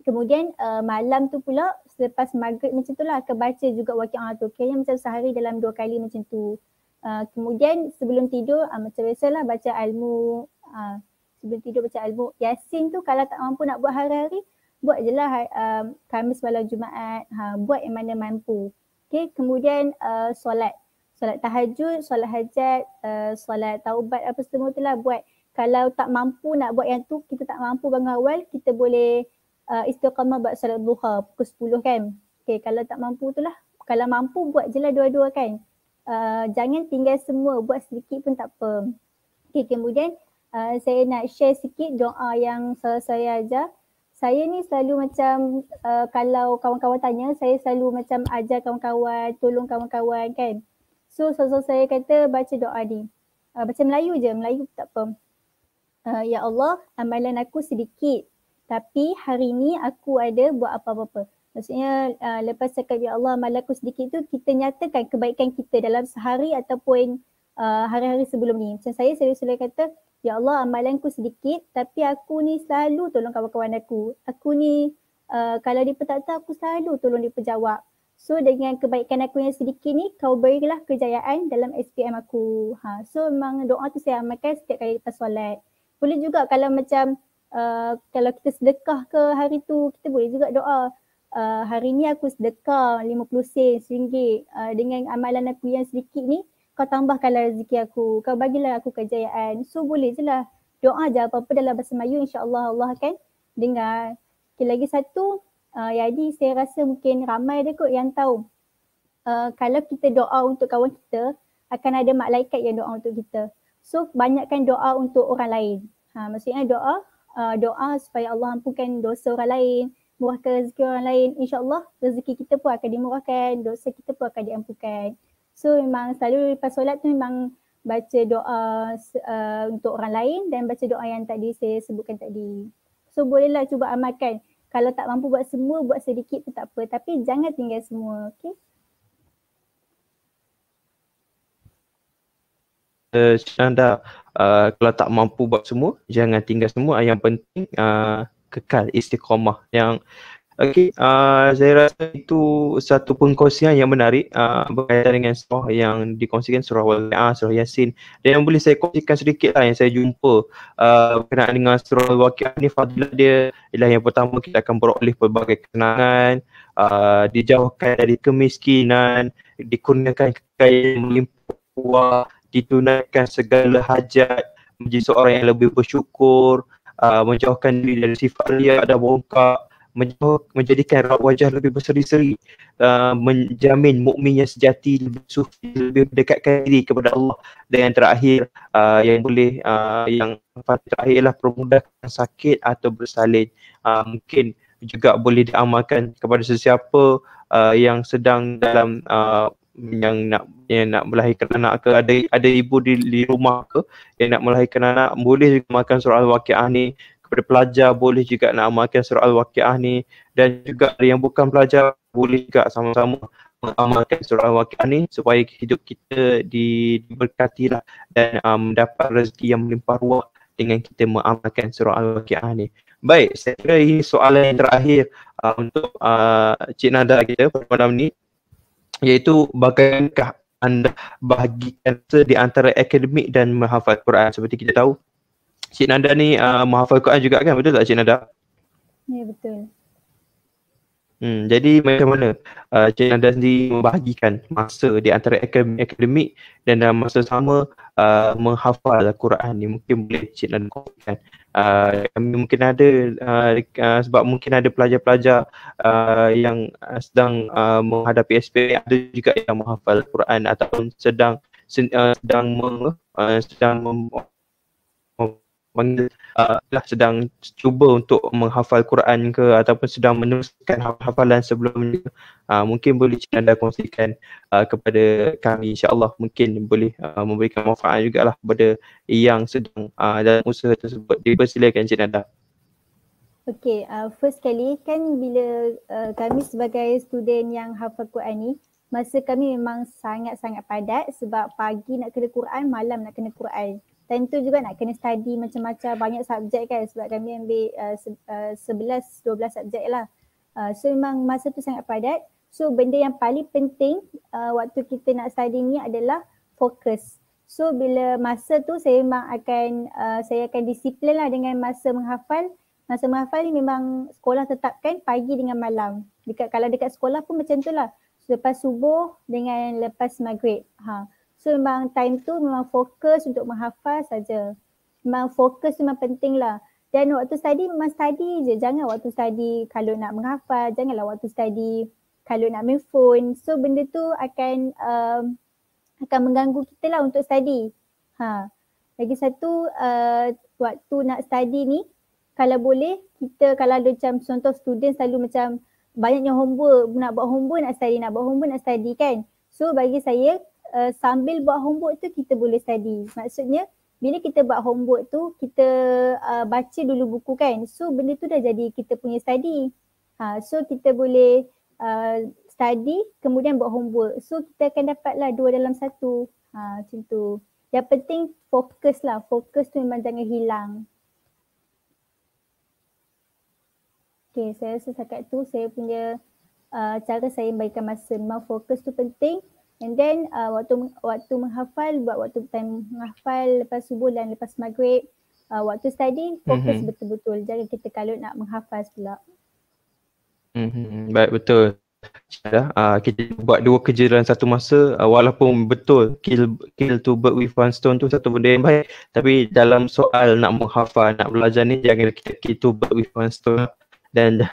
Speaker 3: Kemudian malam tu pula selepas maghrib macam tu lah akan baca juga Waqi'ah tu. Kayaknya macam sehari dalam 2 kali macam tu. Kemudian sebelum tidur macam biasalah baca ilmu. Sebelum tidur baca ilmu. Yasin tu kalau tak mampu nak buat hari-hari, buat je lah Khamis malam Jumaat. Buat yang mana mampu. Okay, kemudian solat tahajud, solat hajat, solat taubat apa semua tu lah buat. Kalau tak mampu nak buat yang tu, kita tak mampu bangun awal, kita boleh istiqamah buat solat duha pukul 10 kan. Okay, kalau tak mampu tu lah. Kalau mampu buat je lah dua-dua kan. Jangan tinggal semua, buat sedikit pun tak apa. Okay, kemudian saya nak share sikit doa yang saya ajar. Saya ni selalu macam kalau kawan-kawan tanya, saya selalu macam ajar kawan-kawan, tolong kawan-kawan kan. So saya kata baca doa ni. Baca Melayu je, Melayu tak apa. Ya Allah, amalan aku sedikit. Tapi hari ni aku ada buat apa-apa. Maksudnya lepas cakap ya Allah amalan aku sedikit tu, kita nyatakan kebaikan kita dalam sehari ataupun hari-hari sebelum ni. Macam saya selalu kata, ya Allah amalan aku sedikit tapi aku ni selalu tolong kawan-kawan aku. Aku ni kalau dia tak tahu aku selalu tolong dia jawab. So dengan kebaikan aku yang sedikit ni, kau berilah kejayaan dalam SPM aku. So memang doa tu saya amalkan setiap kali lepas solat. Boleh juga kalau macam kalau kita sedekah ke hari tu, kita boleh juga doa. Hari ni aku sedekah 50 sen, RM1. Dengan amalan aku yang sedikit ni, kau tambahkanlah rezeki aku. Kau bagilah aku kejayaan. So boleh je lah. Doa je apa-apa dalam bahasa Melayu, insyaAllah Allah akan dengar. Okay, lagi satu. Jadi saya rasa mungkin ramai ada kot yang tahu kalau kita doa untuk kawan kita akan ada malaikat yang doa untuk kita. So banyakkan doa untuk orang lain. Maksudnya doa supaya Allah ampunkan dosa orang lain, murahkan rezeki orang lain. InsyaAllah rezeki kita pun akan dimurahkan, dosa kita pun akan diampunkan. So memang selalu lepas solat tu memang baca doa untuk orang lain dan baca doa yang tadi saya sebutkan tadi. So bolehlah cuba amalkan. Kalau tak mampu buat semua, buat sedikit pun tak apa. Tapi jangan tinggal semua, okay?
Speaker 1: Anda kalau tak mampu buat semua, jangan tinggal semua. Yang penting kekal istiqamah. Saya rasa itu satu pengkongsian yang menarik berkaitan dengan surah yang dikongsikan, surah Waqi'ah, surah Yasin. Dan yang boleh saya kongsikan sedikit lah yang saya jumpa berkenaan dengan surah Waqi'ah ni, fadilah dia ialah yang pertama kita akan beroleh pelbagai kesenangan, dijauhkan dari kemiskinan, dikurniakan kekayaan melimpah, ditunaikan segala hajat, menjadi seorang yang lebih bersyukur, menjauhkan diri dari sifat riak dan bongkak, menjadikan raut wajah lebih berseri-seri, menjamin mukmin yang sejati, lebih sufi, lebih mendekatkan diri kepada Allah. Dan yang terakhir yang boleh yang terakhir ialah permudahkan sakit atau bersalin. Mungkin juga boleh diamalkan kepada sesiapa yang sedang dalam yang nak melahirkan anak ke, ada ibu di rumah ke yang nak melahirkan anak, boleh juga makan surah Al-Waqi'ah ni. Kepada pelajar boleh juga nak amalkan surah Al-Waqi'ah ni, dan juga yang bukan pelajar boleh juga sama-sama mengamalkan surah Al-Waqi'ah ni supaya hidup kita diberkatilah dan mendapat rezeki yang melimpah ruah dengan kita mengamalkan surah Al-Waqiah ni. Baik, saya kira ini soalan yang terakhir untuk Cik Nada kita pada malam ni, iaitu bagaimanakah anda bahagikan di antara akademik dan menghafal Quran. Seperti kita tahu, Cik Nada ni menghafal Quran juga kan, betul tak Cik Nada?
Speaker 3: Ya, betul.
Speaker 1: Jadi macam mana Cik Nada sendiri membahagikan masa di antara akademik dan dalam masa sama menghafal Al-Quran ni? Mungkin boleh Cik Nada kongsikan. Kami mungkin ada sebab mungkin ada pelajar-pelajar yang sedang menghadapi SPM, ada juga yang menghafal Al-Quran ataupun sedang sedang cuba untuk menghafal Quran ke ataupun sedang meneruskan hafalan sebelumnya. Mungkin boleh Cik Nada kongsikan kepada kami, insya-Allah mungkin boleh memberikan manfaat jugalah kepada yang sedang dalam usaha tersebut. Dipersilakan Cik Nada.
Speaker 3: Okay, first kali kan bila kami sebagai student yang hafal Quran ni, masa kami memang sangat-sangat padat sebab pagi nak kena Quran, malam nak kena Quran. Dan tu juga nak kena study macam-macam, banyak subjek kan sebab kami ambil 11-12 subjek lah. So memang masa tu sangat padat. So benda yang paling penting waktu kita nak study ni adalah fokus. So bila masa tu saya memang saya akan disiplin lah dengan masa menghafal. Masa menghafal ni memang sekolah tetapkan pagi dengan malam. Kalau dekat sekolah pun macam tu lah. Lepas subuh dengan lepas maghrib. So memang time tu memang fokus untuk menghafal saja. Memang fokus memang penting lah. Dan waktu study memang study je. Jangan waktu study kalau nak menghafal. Janganlah waktu study kalau nak main phone. So benda tu akan mengganggu kita lah untuk study. Lagi satu, waktu nak study ni, kalau boleh kita kalau ada macam contoh student selalu macam banyaknya homework, nak buat homework nak study kan. So bagi saya sambil buat homework tu kita boleh study. Maksudnya bila kita buat homework tu kita baca dulu buku kan. So benda tu dah jadi kita punya study. So kita boleh study kemudian buat homework. So kita akan dapatlah 2 dalam 1. Macam tu. Yang penting fokus lah. Fokus tu memang jangan hilang. Okay, saya rasa setakat tu saya punya cara saya membagikan masa. Memang fokus tu penting. And then waktu menghafal, buat waktu time menghafal lepas subuh dan lepas maghrib. Waktu study fokus betul-betul. Jangan kita kalau nak menghafal pula.
Speaker 1: Baik, betul. Kita buat 2 kerja dalam satu masa, walaupun betul kill two birds with one stone tu satu benda yang baik, tapi dalam soal nak menghafal, nak belajar ni jangan kita kill 2 birds with one stone. Dan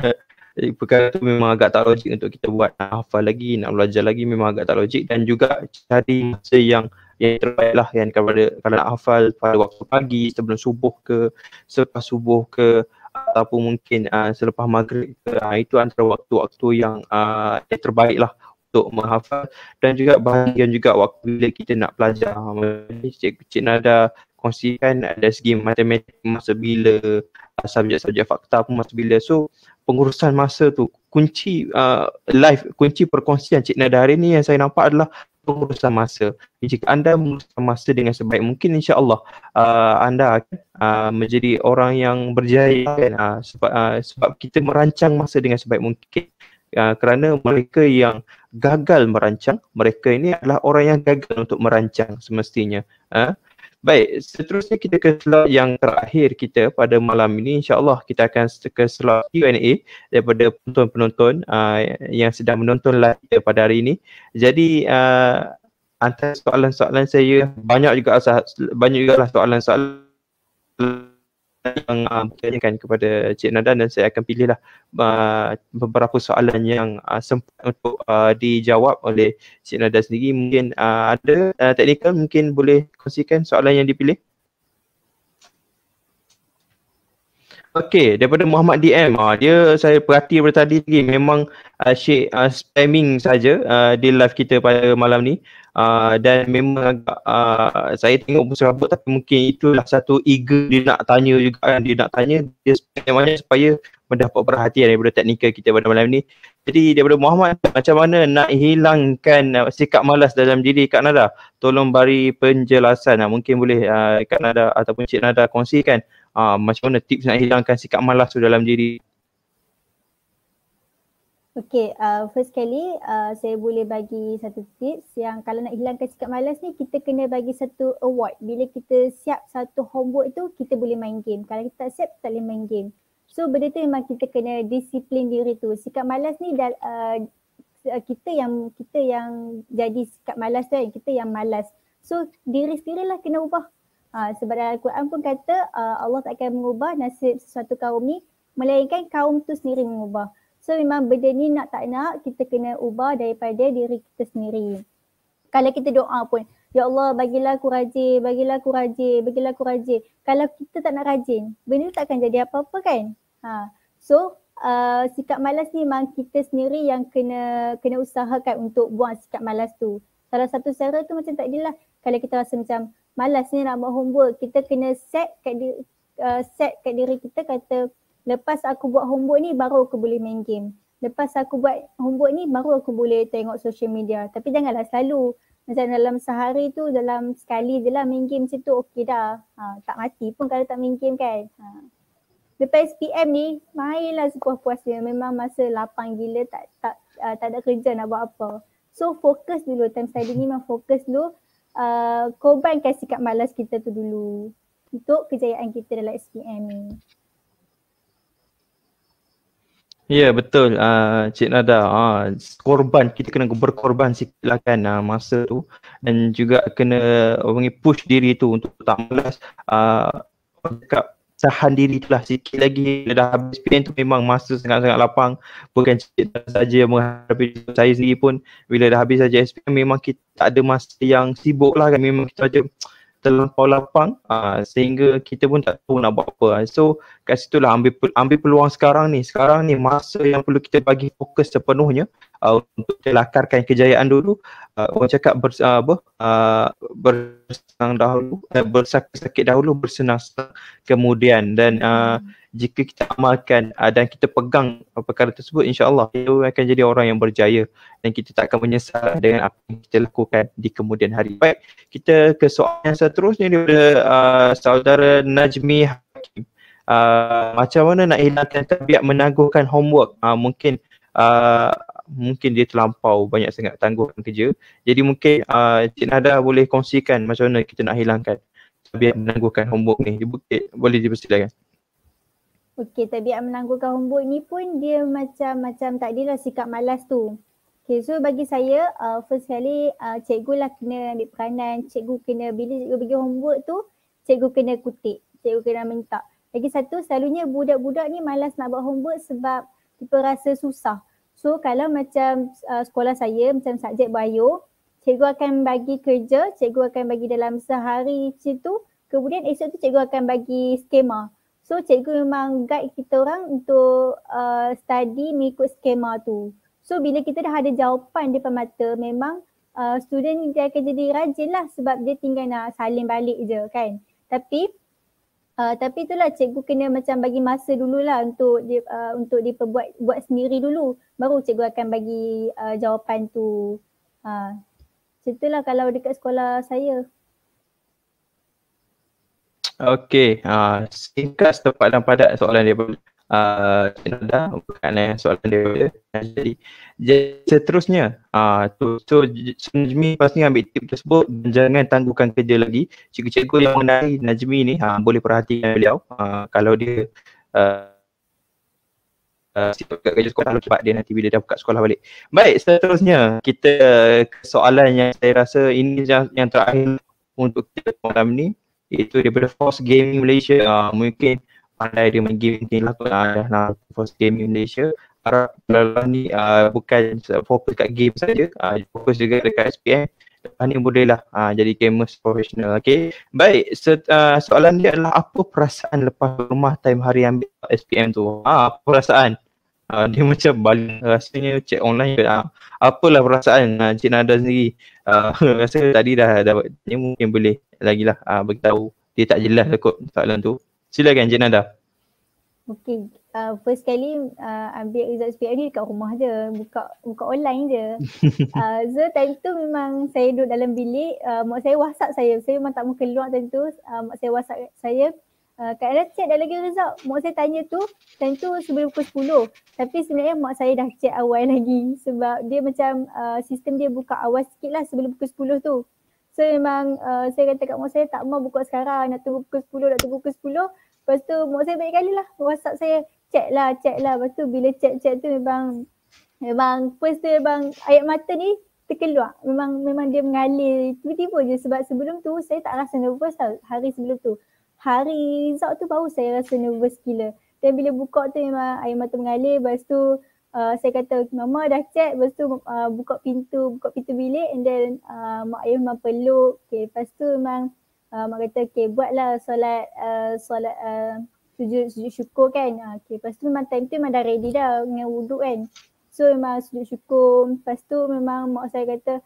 Speaker 1: perkara tu memang agak tak logik untuk kita buat. Nak hafal lagi, nak belajar lagi memang agak tak logik. Dan juga cari masa yang terbaik lah kan, kalau nak hafal pada waktu pagi, sebelum subuh ke, selepas subuh ke, ataupun mungkin selepas maghrib ke. Itu antara waktu-waktu yang terbaik lah untuk menghafal. Dan juga bahagian juga waktu bila kita nak belajar. Cik Nada kongsikan dari segi matematik masa bila, subjek-subjek fakta pun masa bila. So pengurusan masa tu kunci kunci perkongsian Cik Nada hari ni yang saya nampak adalah pengurusan masa. Jika anda menguruskan masa dengan sebaik mungkin, insya-Allah anda akan menjadi orang yang berjaya kan, sebab kita merancang masa dengan sebaik mungkin. Kerana mereka yang gagal merancang, mereka ini adalah orang yang gagal untuk merancang semestinya. Baik, seterusnya kita ke slot yang terakhir kita pada malam ini. InsyaAllah kita akan ke slot Q&A daripada penonton-penonton yang sedang menonton live kita pada hari ini. Jadi antara soalan-soalan saya, banyak juga soalan-soalan yang bertanyakan kepada Cik Nada, dan saya akan pilihlah beberapa soalan yang sempat untuk dijawab oleh Cik Nada sendiri. Mungkin ada teknikal mungkin boleh kongsikan soalan yang dipilih. Okey, daripada Muhammad DM, dia saya perhati daripada tadi lagi memang Syekh spamming saja di live kita pada malam ni. dan memang agak saya tengok berserabut, tapi mungkin itulah satu eager dia nak tanya juga kan, dia nak tanya dia sebenarnya supaya mendapat perhatian daripada teknikal kita pada malam ni. Jadi daripada Muhammad, macam mana nak hilangkan sikap malas dalam diri Kak Nada? Tolong beri penjelasan. Mungkin boleh Kak Nada ataupun Cik Nada kongsikan macam mana tips nak hilangkan sikap malas tu dalam diri.
Speaker 3: Okay, first kali saya boleh bagi satu tips yang kalau nak hilangkan sikap malas ni, kita kena bagi satu award. Bila kita siap satu homework tu, kita boleh main game. Kalau kita tak siap, tak boleh main game. So benda tu memang kita kena disiplin diri tu. Sikap malas ni kita yang jadi sikap malas tu kan, kita yang malas. So diri sendirilah kena ubah. Sebab dalam Al-Quran pun kata Allah tak akan mengubah nasib sesuatu kaum ni, melainkan kaum tu sendiri mengubah. So memang benda ni nak tak nak kita kena ubah daripada diri kita sendiri. Kalau kita doa pun, ya Allah bagilah aku rajin, bagilah aku rajin, bagilah aku rajin. Kalau kita tak nak rajin, benda tu tak akan jadi apa-apa kan. So sikap malas ni memang kita sendiri yang kena usahakan untuk buang sikap malas tu. Salah satu cara tu macam tadilah, kalau kita rasa macam malas ni nak buat homework, kita kena set kat diri kita, kata lepas aku buat homework ni baru aku boleh main game. Lepas aku buat homework ni baru aku boleh tengok social media. Tapi janganlah selalu. Macam dalam sehari tu, dalam sekali je lah main game macam tu, okey dah. Tak mati pun kalau tak main game kan. Lepas SPM ni, mainlah sepuas-puasnya. Memang masa lapang gila, tak ada kerja nak buat apa. So fokus dulu, time study ni memang fokus dulu. Korbankan sikap malas kita tu dulu untuk kejayaan kita dalam SPM ni.
Speaker 1: Ya betul Cik Nada, korban, kita kena berkorban sikit lah kan masa tu, dan juga kena push diri tu untuk tak malas. Cakap tahan diri tu lah sikit lagi. Dah habis PN tu memang masa sangat-sangat lapang. Bukan Cik Nada saja yang menghadapi, saya sendiri pun bila dah habis saja SPM memang kita tak ada masa yang sibuk lah kan. Memang kita saja terlampau lapang sehingga kita pun tak tahu nak buat apa. So kat situ lah ambil peluang sekarang ni. Sekarang ni masa yang perlu kita bagi fokus sepenuhnya untuk kita lakarkan kejayaan dulu. Orang cakap bersenang dahulu, bersakit-sakit dahulu, bersenang-senang kemudian. Dan jika kita amalkan dan kita pegang perkara tersebut, insya-Allah kita akan jadi orang yang berjaya dan kita tak akan menyesal dengan apa yang kita lakukan di kemudian hari. Baik, kita ke soalan yang seterusnya daripada saudara Najmi Hakim. Macam mana nak hilangkan tabiat menangguhkan homework? Mungkin dia terlampau banyak sangat tangguhkan kerja. Jadi mungkin Cik Nada boleh kongsikan macam mana kita nak hilangkan tabiat menangguhkan homework ni. Boleh dipersilakan.
Speaker 3: Okey, tabiat menangguhkan homework ni pun dia macam tadilah sikap malas tu. Okay, so bagi saya first kali cikgu lah kena ambil peranan. Cikgu kena, bila cikgu bagi homework tu, cikgu kena kutip, cikgu kena minta. Lagi satu, selalunya budak-budak ni malas nak buat homework sebab mereka rasa susah. So kalau macam sekolah saya, macam subjek bio, cikgu akan bagi kerja, cikgu akan bagi dalam sehari situ, kemudian esok tu cikgu akan bagi skema. So cikgu memang guide kita orang untuk study mengikut skema tu. So bila kita dah ada jawapan depan mata, memang student dia akan jadi rajin lah sebab dia tinggal nak salin balik je kan. Tapi itulah cikgu kena macam bagi masa dululah untuk dia buat sendiri dulu. Baru cikgu akan bagi jawapan tu. Macam itulah kalau dekat sekolah saya.
Speaker 1: Okey, singkat, tepat dan padat soalan dia Cik Nada, bukan soalan dia. Jadi seterusnya, so Najmi pasti ambil tip tersebut dan jangan tangguhkan kerja lagi. Cikgu-cikgu yang mengenali Najmi ni boleh perhatikan beliau kalau dia sibuk kat kerja sekolah, cepat dia nanti bila dah buka sekolah balik. Baik, seterusnya kita ke soalan yang saya rasa ini yang terakhir untuk kita malam ni, iaitu daripada Force Gaming Malaysia. Mungkin pandai dia main game mungkin lah Force Gaming Malaysia. Harap dalam ni bukan fokus kat game saja, fokus juga dekat SPM. Lepas ni bolehlah jadi gamers profesional. Okay, baik, soalan dia adalah apa perasaan lepas rumah time hari ambil SPM tu? Apa perasaan? Dia macam balik rasanya check online ke. Apalah perasaan Cik Nada sendiri? Rasa tadi dah dapat, ni mungkin boleh lagi lah beritahu. Dia tak jelas lah kot soalan tu. Silakan Cik Nada.
Speaker 3: Okay, first kali ambil result SPM ni dekat rumah je, buka online je. So time tu memang saya duduk dalam bilik, mak saya WhatsApp saya memang tak mau keluar time tu. Mak saya WhatsApp saya, Kak Nada check dah lagi result. Mak saya tanya tu, time tu sebelum pukul 10. Tapi sebenarnya mak saya dah check awal lagi sebab dia macam sistem dia buka awal sikit lah sebelum pukul 10 tu. So memang saya kata kat mak saya tak mau buka sekarang, nak tunggu pukul 10, nak tunggu pukul 10. Lepas tu mak saya banyak kali lah WhatsApp saya, check lah. Lepas tu bila check tu memang first tu memang air mata ni terkeluar. Memang dia mengalir tiba-tiba je sebab sebelum tu saya tak rasa nervous tau. Hari sebelum tu. Hari result tu baru saya rasa nervous gila. Dan bila buka tu memang air mata mengalir. Lepas tu saya kata mama dah check. Lepas tu buka pintu bilik and then mak ayah memang peluk. Okay, lepas tu memang mak kata okay buatlah solat sujud syukur kan. Okay, lepas tu memang time tu memang dah ready dah dengan wuduk kan. So memang sujud syukur. Lepas tu memang mak saya kata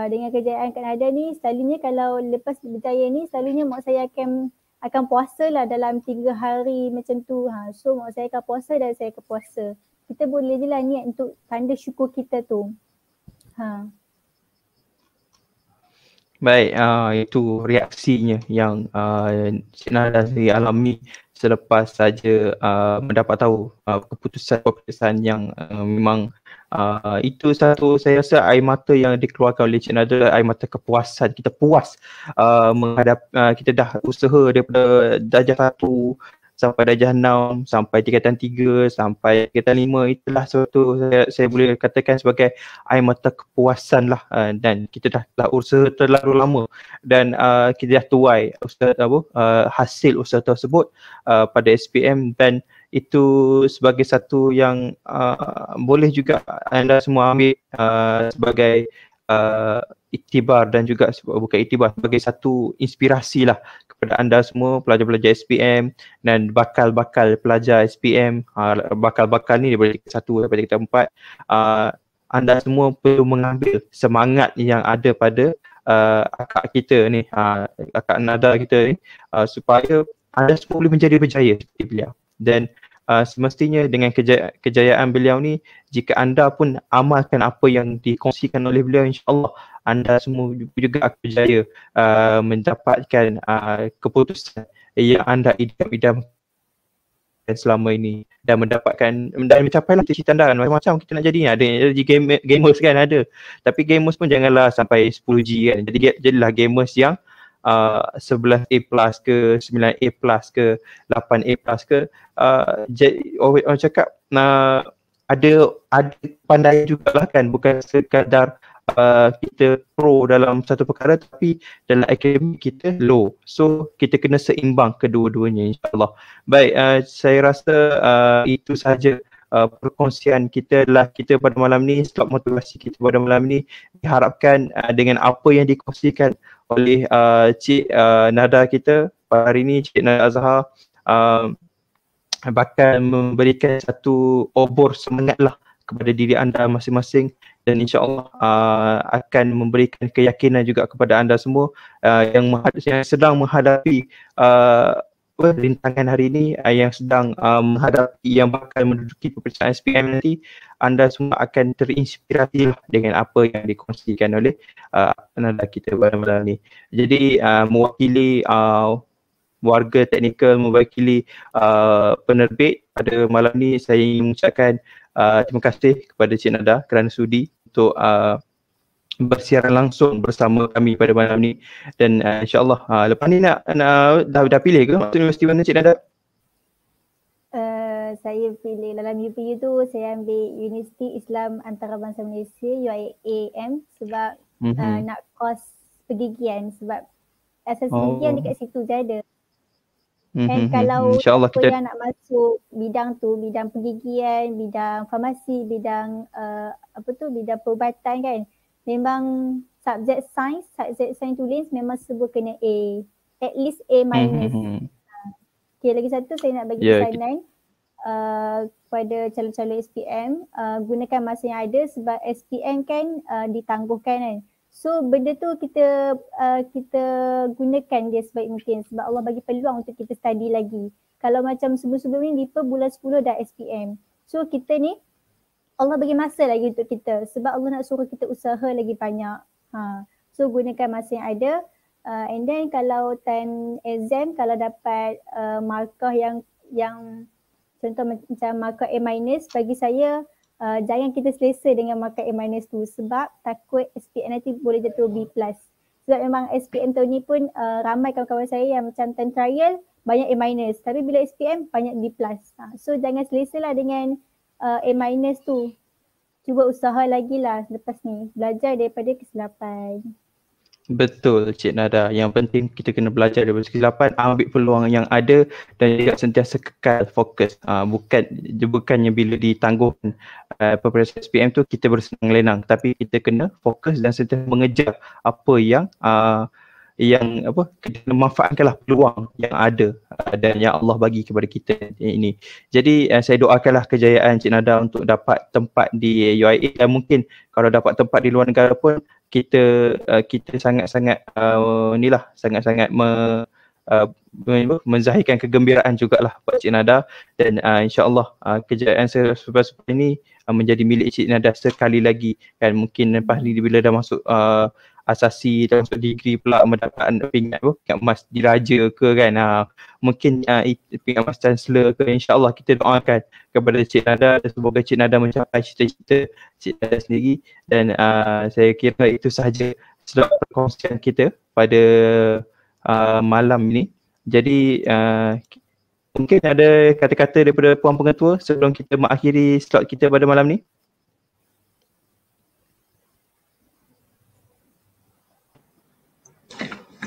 Speaker 3: dengan kejayaan Kak Nada ni selalunya kalau lepas berjaya ni selalunya mak saya akan puasa lah dalam 3 hari macam tu. So mak saya akan puasa dan saya akan puasa. Kita boleh je lah niat untuk tanda syukur kita tu.
Speaker 1: Baik, itu reaksinya yang Cik Nada sendiri alami selepas saja mendapat tahu keputusan yang memang itu satu, saya rasa air mata yang dikeluarkan oleh Cik Nada, air mata kepuasan. Kita puas menghadap, kita dah usaha daripada darjah 1 sampai darjah 6, sampai tingkatan 3, sampai tingkatan 5. Itulah suatu saya boleh katakan sebagai air mata kepuasan lah, dan kita dah usaha terlalu lama dan kita dah tuai usaha hasil usaha tersebut pada SPM, dan itu sebagai satu yang boleh juga anda semua ambil sebagai iktibar, dan juga bukan iktibar, sebagai satu inspirasi lah kepada anda semua pelajar-pelajar SPM dan bakal-bakal pelajar SPM. Bakal-bakal ni daripada tingkat 1 sampai tingkat 4. Anda semua perlu mengambil semangat yang ada pada akak kita ni, akak Nada kita ni, supaya anda semua boleh menjadi berjaya seperti beliau. Dan semestinya dengan kejayaan beliau ni, jika anda pun amalkan apa yang dikongsikan oleh beliau, insya-Allah anda semua juga akan berjaya mendapatkan keputusan yang anda idam-idamkan selama ini, dan mencapailah cita-cita anda kan. Macam kita nak jadi gamers kan ada, tapi gamers pun janganlah sampai 10G kan. Jadilah gamers yang 11A+ ke 9A+ ke 8A+ ke. Orang cakap ada pandai jugalah kan, bukan sekadar kita pro dalam satu perkara tapi dalam akademik kita low. So kita kena seimbang kedua-duanya, insyaAllah. Baik, saya rasa itu sahaja perkongsian kita pada malam ni. Slot motivasi kita pada malam ni diharapkan dengan apa yang dikongsikan oleh Cik Nada kita pada hari ini, Cik Nada Azhar, bakal memberikan satu obor semangat lah kepada diri anda masing-masing, dan insya-Allah akan memberikan keyakinan juga kepada anda semua yang sedang menghadapi rintangan hari ini, yang sedang menghadapi, yang bakal menduduki peperiksaan SPM nanti. Anda semua akan terinspirasi dengan apa yang dikongsikan oleh Nada kita pada malam ni. Jadi mewakili warga teknikal, mewakili penerbit pada malam ni, saya ingin mengucapkan terima kasih kepada Cik Nada kerana sudi untuk bersiaran langsung bersama kami pada malam ni. Dan insyaAllah lepas ni dah pilih ke masuk universiti mana Cik Nada?
Speaker 3: Saya pilih dalam UPU tu, saya ambil Universiti Islam Antarabangsa Malaysia UIAM sebab nak kos pergigian, sebab asas pergigian dekat situ je ada. And kalau siapa yang nak masuk bidang tu, bidang pergigian, bidang farmasi, bidang bidang perubatan kan, memang subjek sains tulis memang semua kena A, at least A minus. Okay, lagi satu saya nak bagi pesanan. kepada calon-calon SPM, gunakan masa yang ada sebab SPM kan ditangguhkan kan. So benda tu kita gunakan dia sebaik mungkin sebab Allah bagi peluang untuk kita study lagi. Kalau macam sebelum-sebelum ni LIPA bulan 10 dah SPM. So kita ni Allah bagi masa lagi untuk kita sebab Allah nak suruh kita usaha lagi banyak. So gunakan masa yang ada. And then kalau time exam, kalau dapat markah yang contoh macam markah A- bagi saya jangan kita selesa dengan markah A- tu sebab takut SPM nanti boleh jatuh B+. Sebab memang SPM tahun ni pun ramai kawan-kawan saya yang macam time trial banyak A- tapi bila SPM banyak B+. So jangan selesa lah dengan A- tu. Cuba usaha lagi lah lepas ni. Belajar daripada kesilapan.
Speaker 1: Betul Cik Nada. Yang penting kita kena belajar daripada kesilapan, ambil peluang yang ada dan juga sentiasa kekal fokus. Bukannya bila ditangguhkan peperiksaan SPM tu kita bersenang lenang, tapi kita kena fokus dan sentiasa mengejar apa yang kita kena manfaatkanlah peluang yang ada dan yang Allah bagi kepada kita ini. Jadi saya doakanlah kejayaan Cik Nada untuk dapat tempat di UIA dan mungkin kalau dapat tempat di luar negara pun kita sangat-sangat sangat-sangat menzahirkan kegembiraan jugalah buat Cik Nada dan insya-Allah kejayaan selepas ini menjadi milik Cik Nada sekali lagi kan. Mungkin lepas ni bila dah masuk asasi, dah masuk degree pula mendapat pingat emas diraja ke kan, mungkin pingat emas chancellor ke, insya-Allah kita doakan kepada Cik Nada dan semoga Cik Nada mencapai cita-cita Cik Nada sendiri. Dan saya kira itu sahaja sedap perkongsian kita pada malam ini. Jadi mungkin ada kata-kata daripada Puan Pengetua sebelum kita mengakhiri slot kita pada malam ni.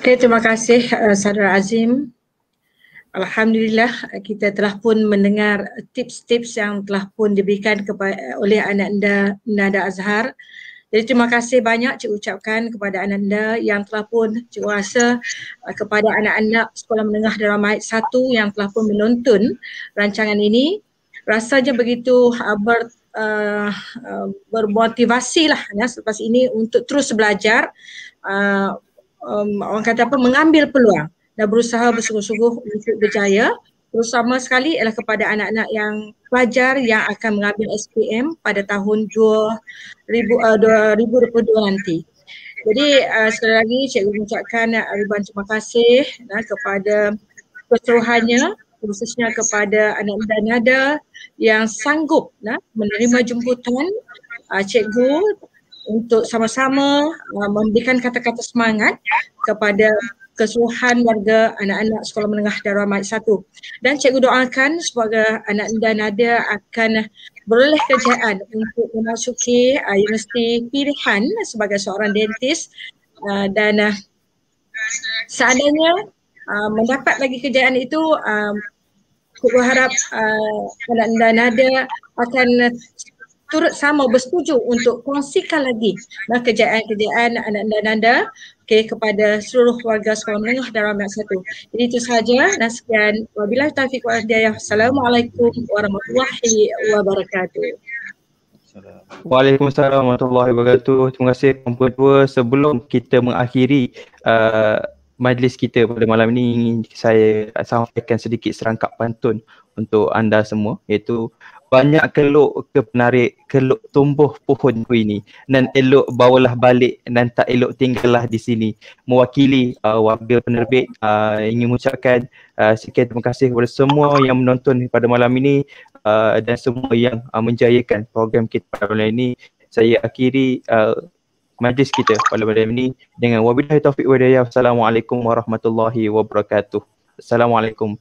Speaker 2: Okay, terima kasih Saudara Azim. Alhamdulillah kita telah pun mendengar tips-tips yang telah pun diberikan oleh Ananda Nada Azhar. Jadi terima kasih banyak Cik ucapkan kepada Ananda yang telah pun Cik rasa kepada anak-anak Sekolah Menengah Darul Mahid 1 yang telah pun menonton rancangan ini. Rasanya begitu bermotivasi lah selepas ini untuk terus belajar, orang kata apa, mengambil peluang dan berusaha bersungguh-sungguh untuk berjaya. Terutama sekali ialah kepada anak-anak yang pelajar yang akan mengambil SPM pada tahun 2022 nanti. Jadi sekali lagi cikgu mengucapkan ribuan terima kasih kepada keseluruhannya, khususnya kepada Ananda Nada yang sanggup menerima jemputan cikgu untuk sama-sama memberikan kata-kata semangat kepada keseluruhan warga anak-anak Sekolah Menengah Darul Mahid 1. Dan cikgu doakan semoga Ananda Nada akan beroleh kejayaan untuk memasuki universiti pilihan sebagai seorang dentis dan seandainya mendapat lagi kejayaan itu, aku berharap Ananda Nada akan turut sama bersetuju untuk kongsikan lagi kejayaan-kejayaan Ananda Nada kepada seluruh warga Sekolah Menengah Darul Mahid 1. Jadi itu sahaja dan sekian. Wabillahi taufiq wal hidayah. Assalamualaikum warahmatullahi wabarakatuh.
Speaker 1: Waalaikumsalam warahmatullahi wabarakatuh. Terima kasih Puan Pengetua. Sebelum kita mengakhiri majlis kita pada malam ini, saya sampaikan sedikit serangkap pantun untuk anda semua, iaitu banyak keluk ke penarik, keluk tumbuh pohon ini, nan elok bawalah balik, nan tak elok tinggallah di sini. Mewakili warga penerbit, ingin mengucapkan sekian terima kasih kepada semua yang menonton pada malam ini dan semua yang menjayakan program kita pada malam ini. Saya akhiri majlis kita pada malam ini dengan wabillahi taufiq wal hidayah. Assalamualaikum warahmatullahi wabarakatuh. Assalamualaikum.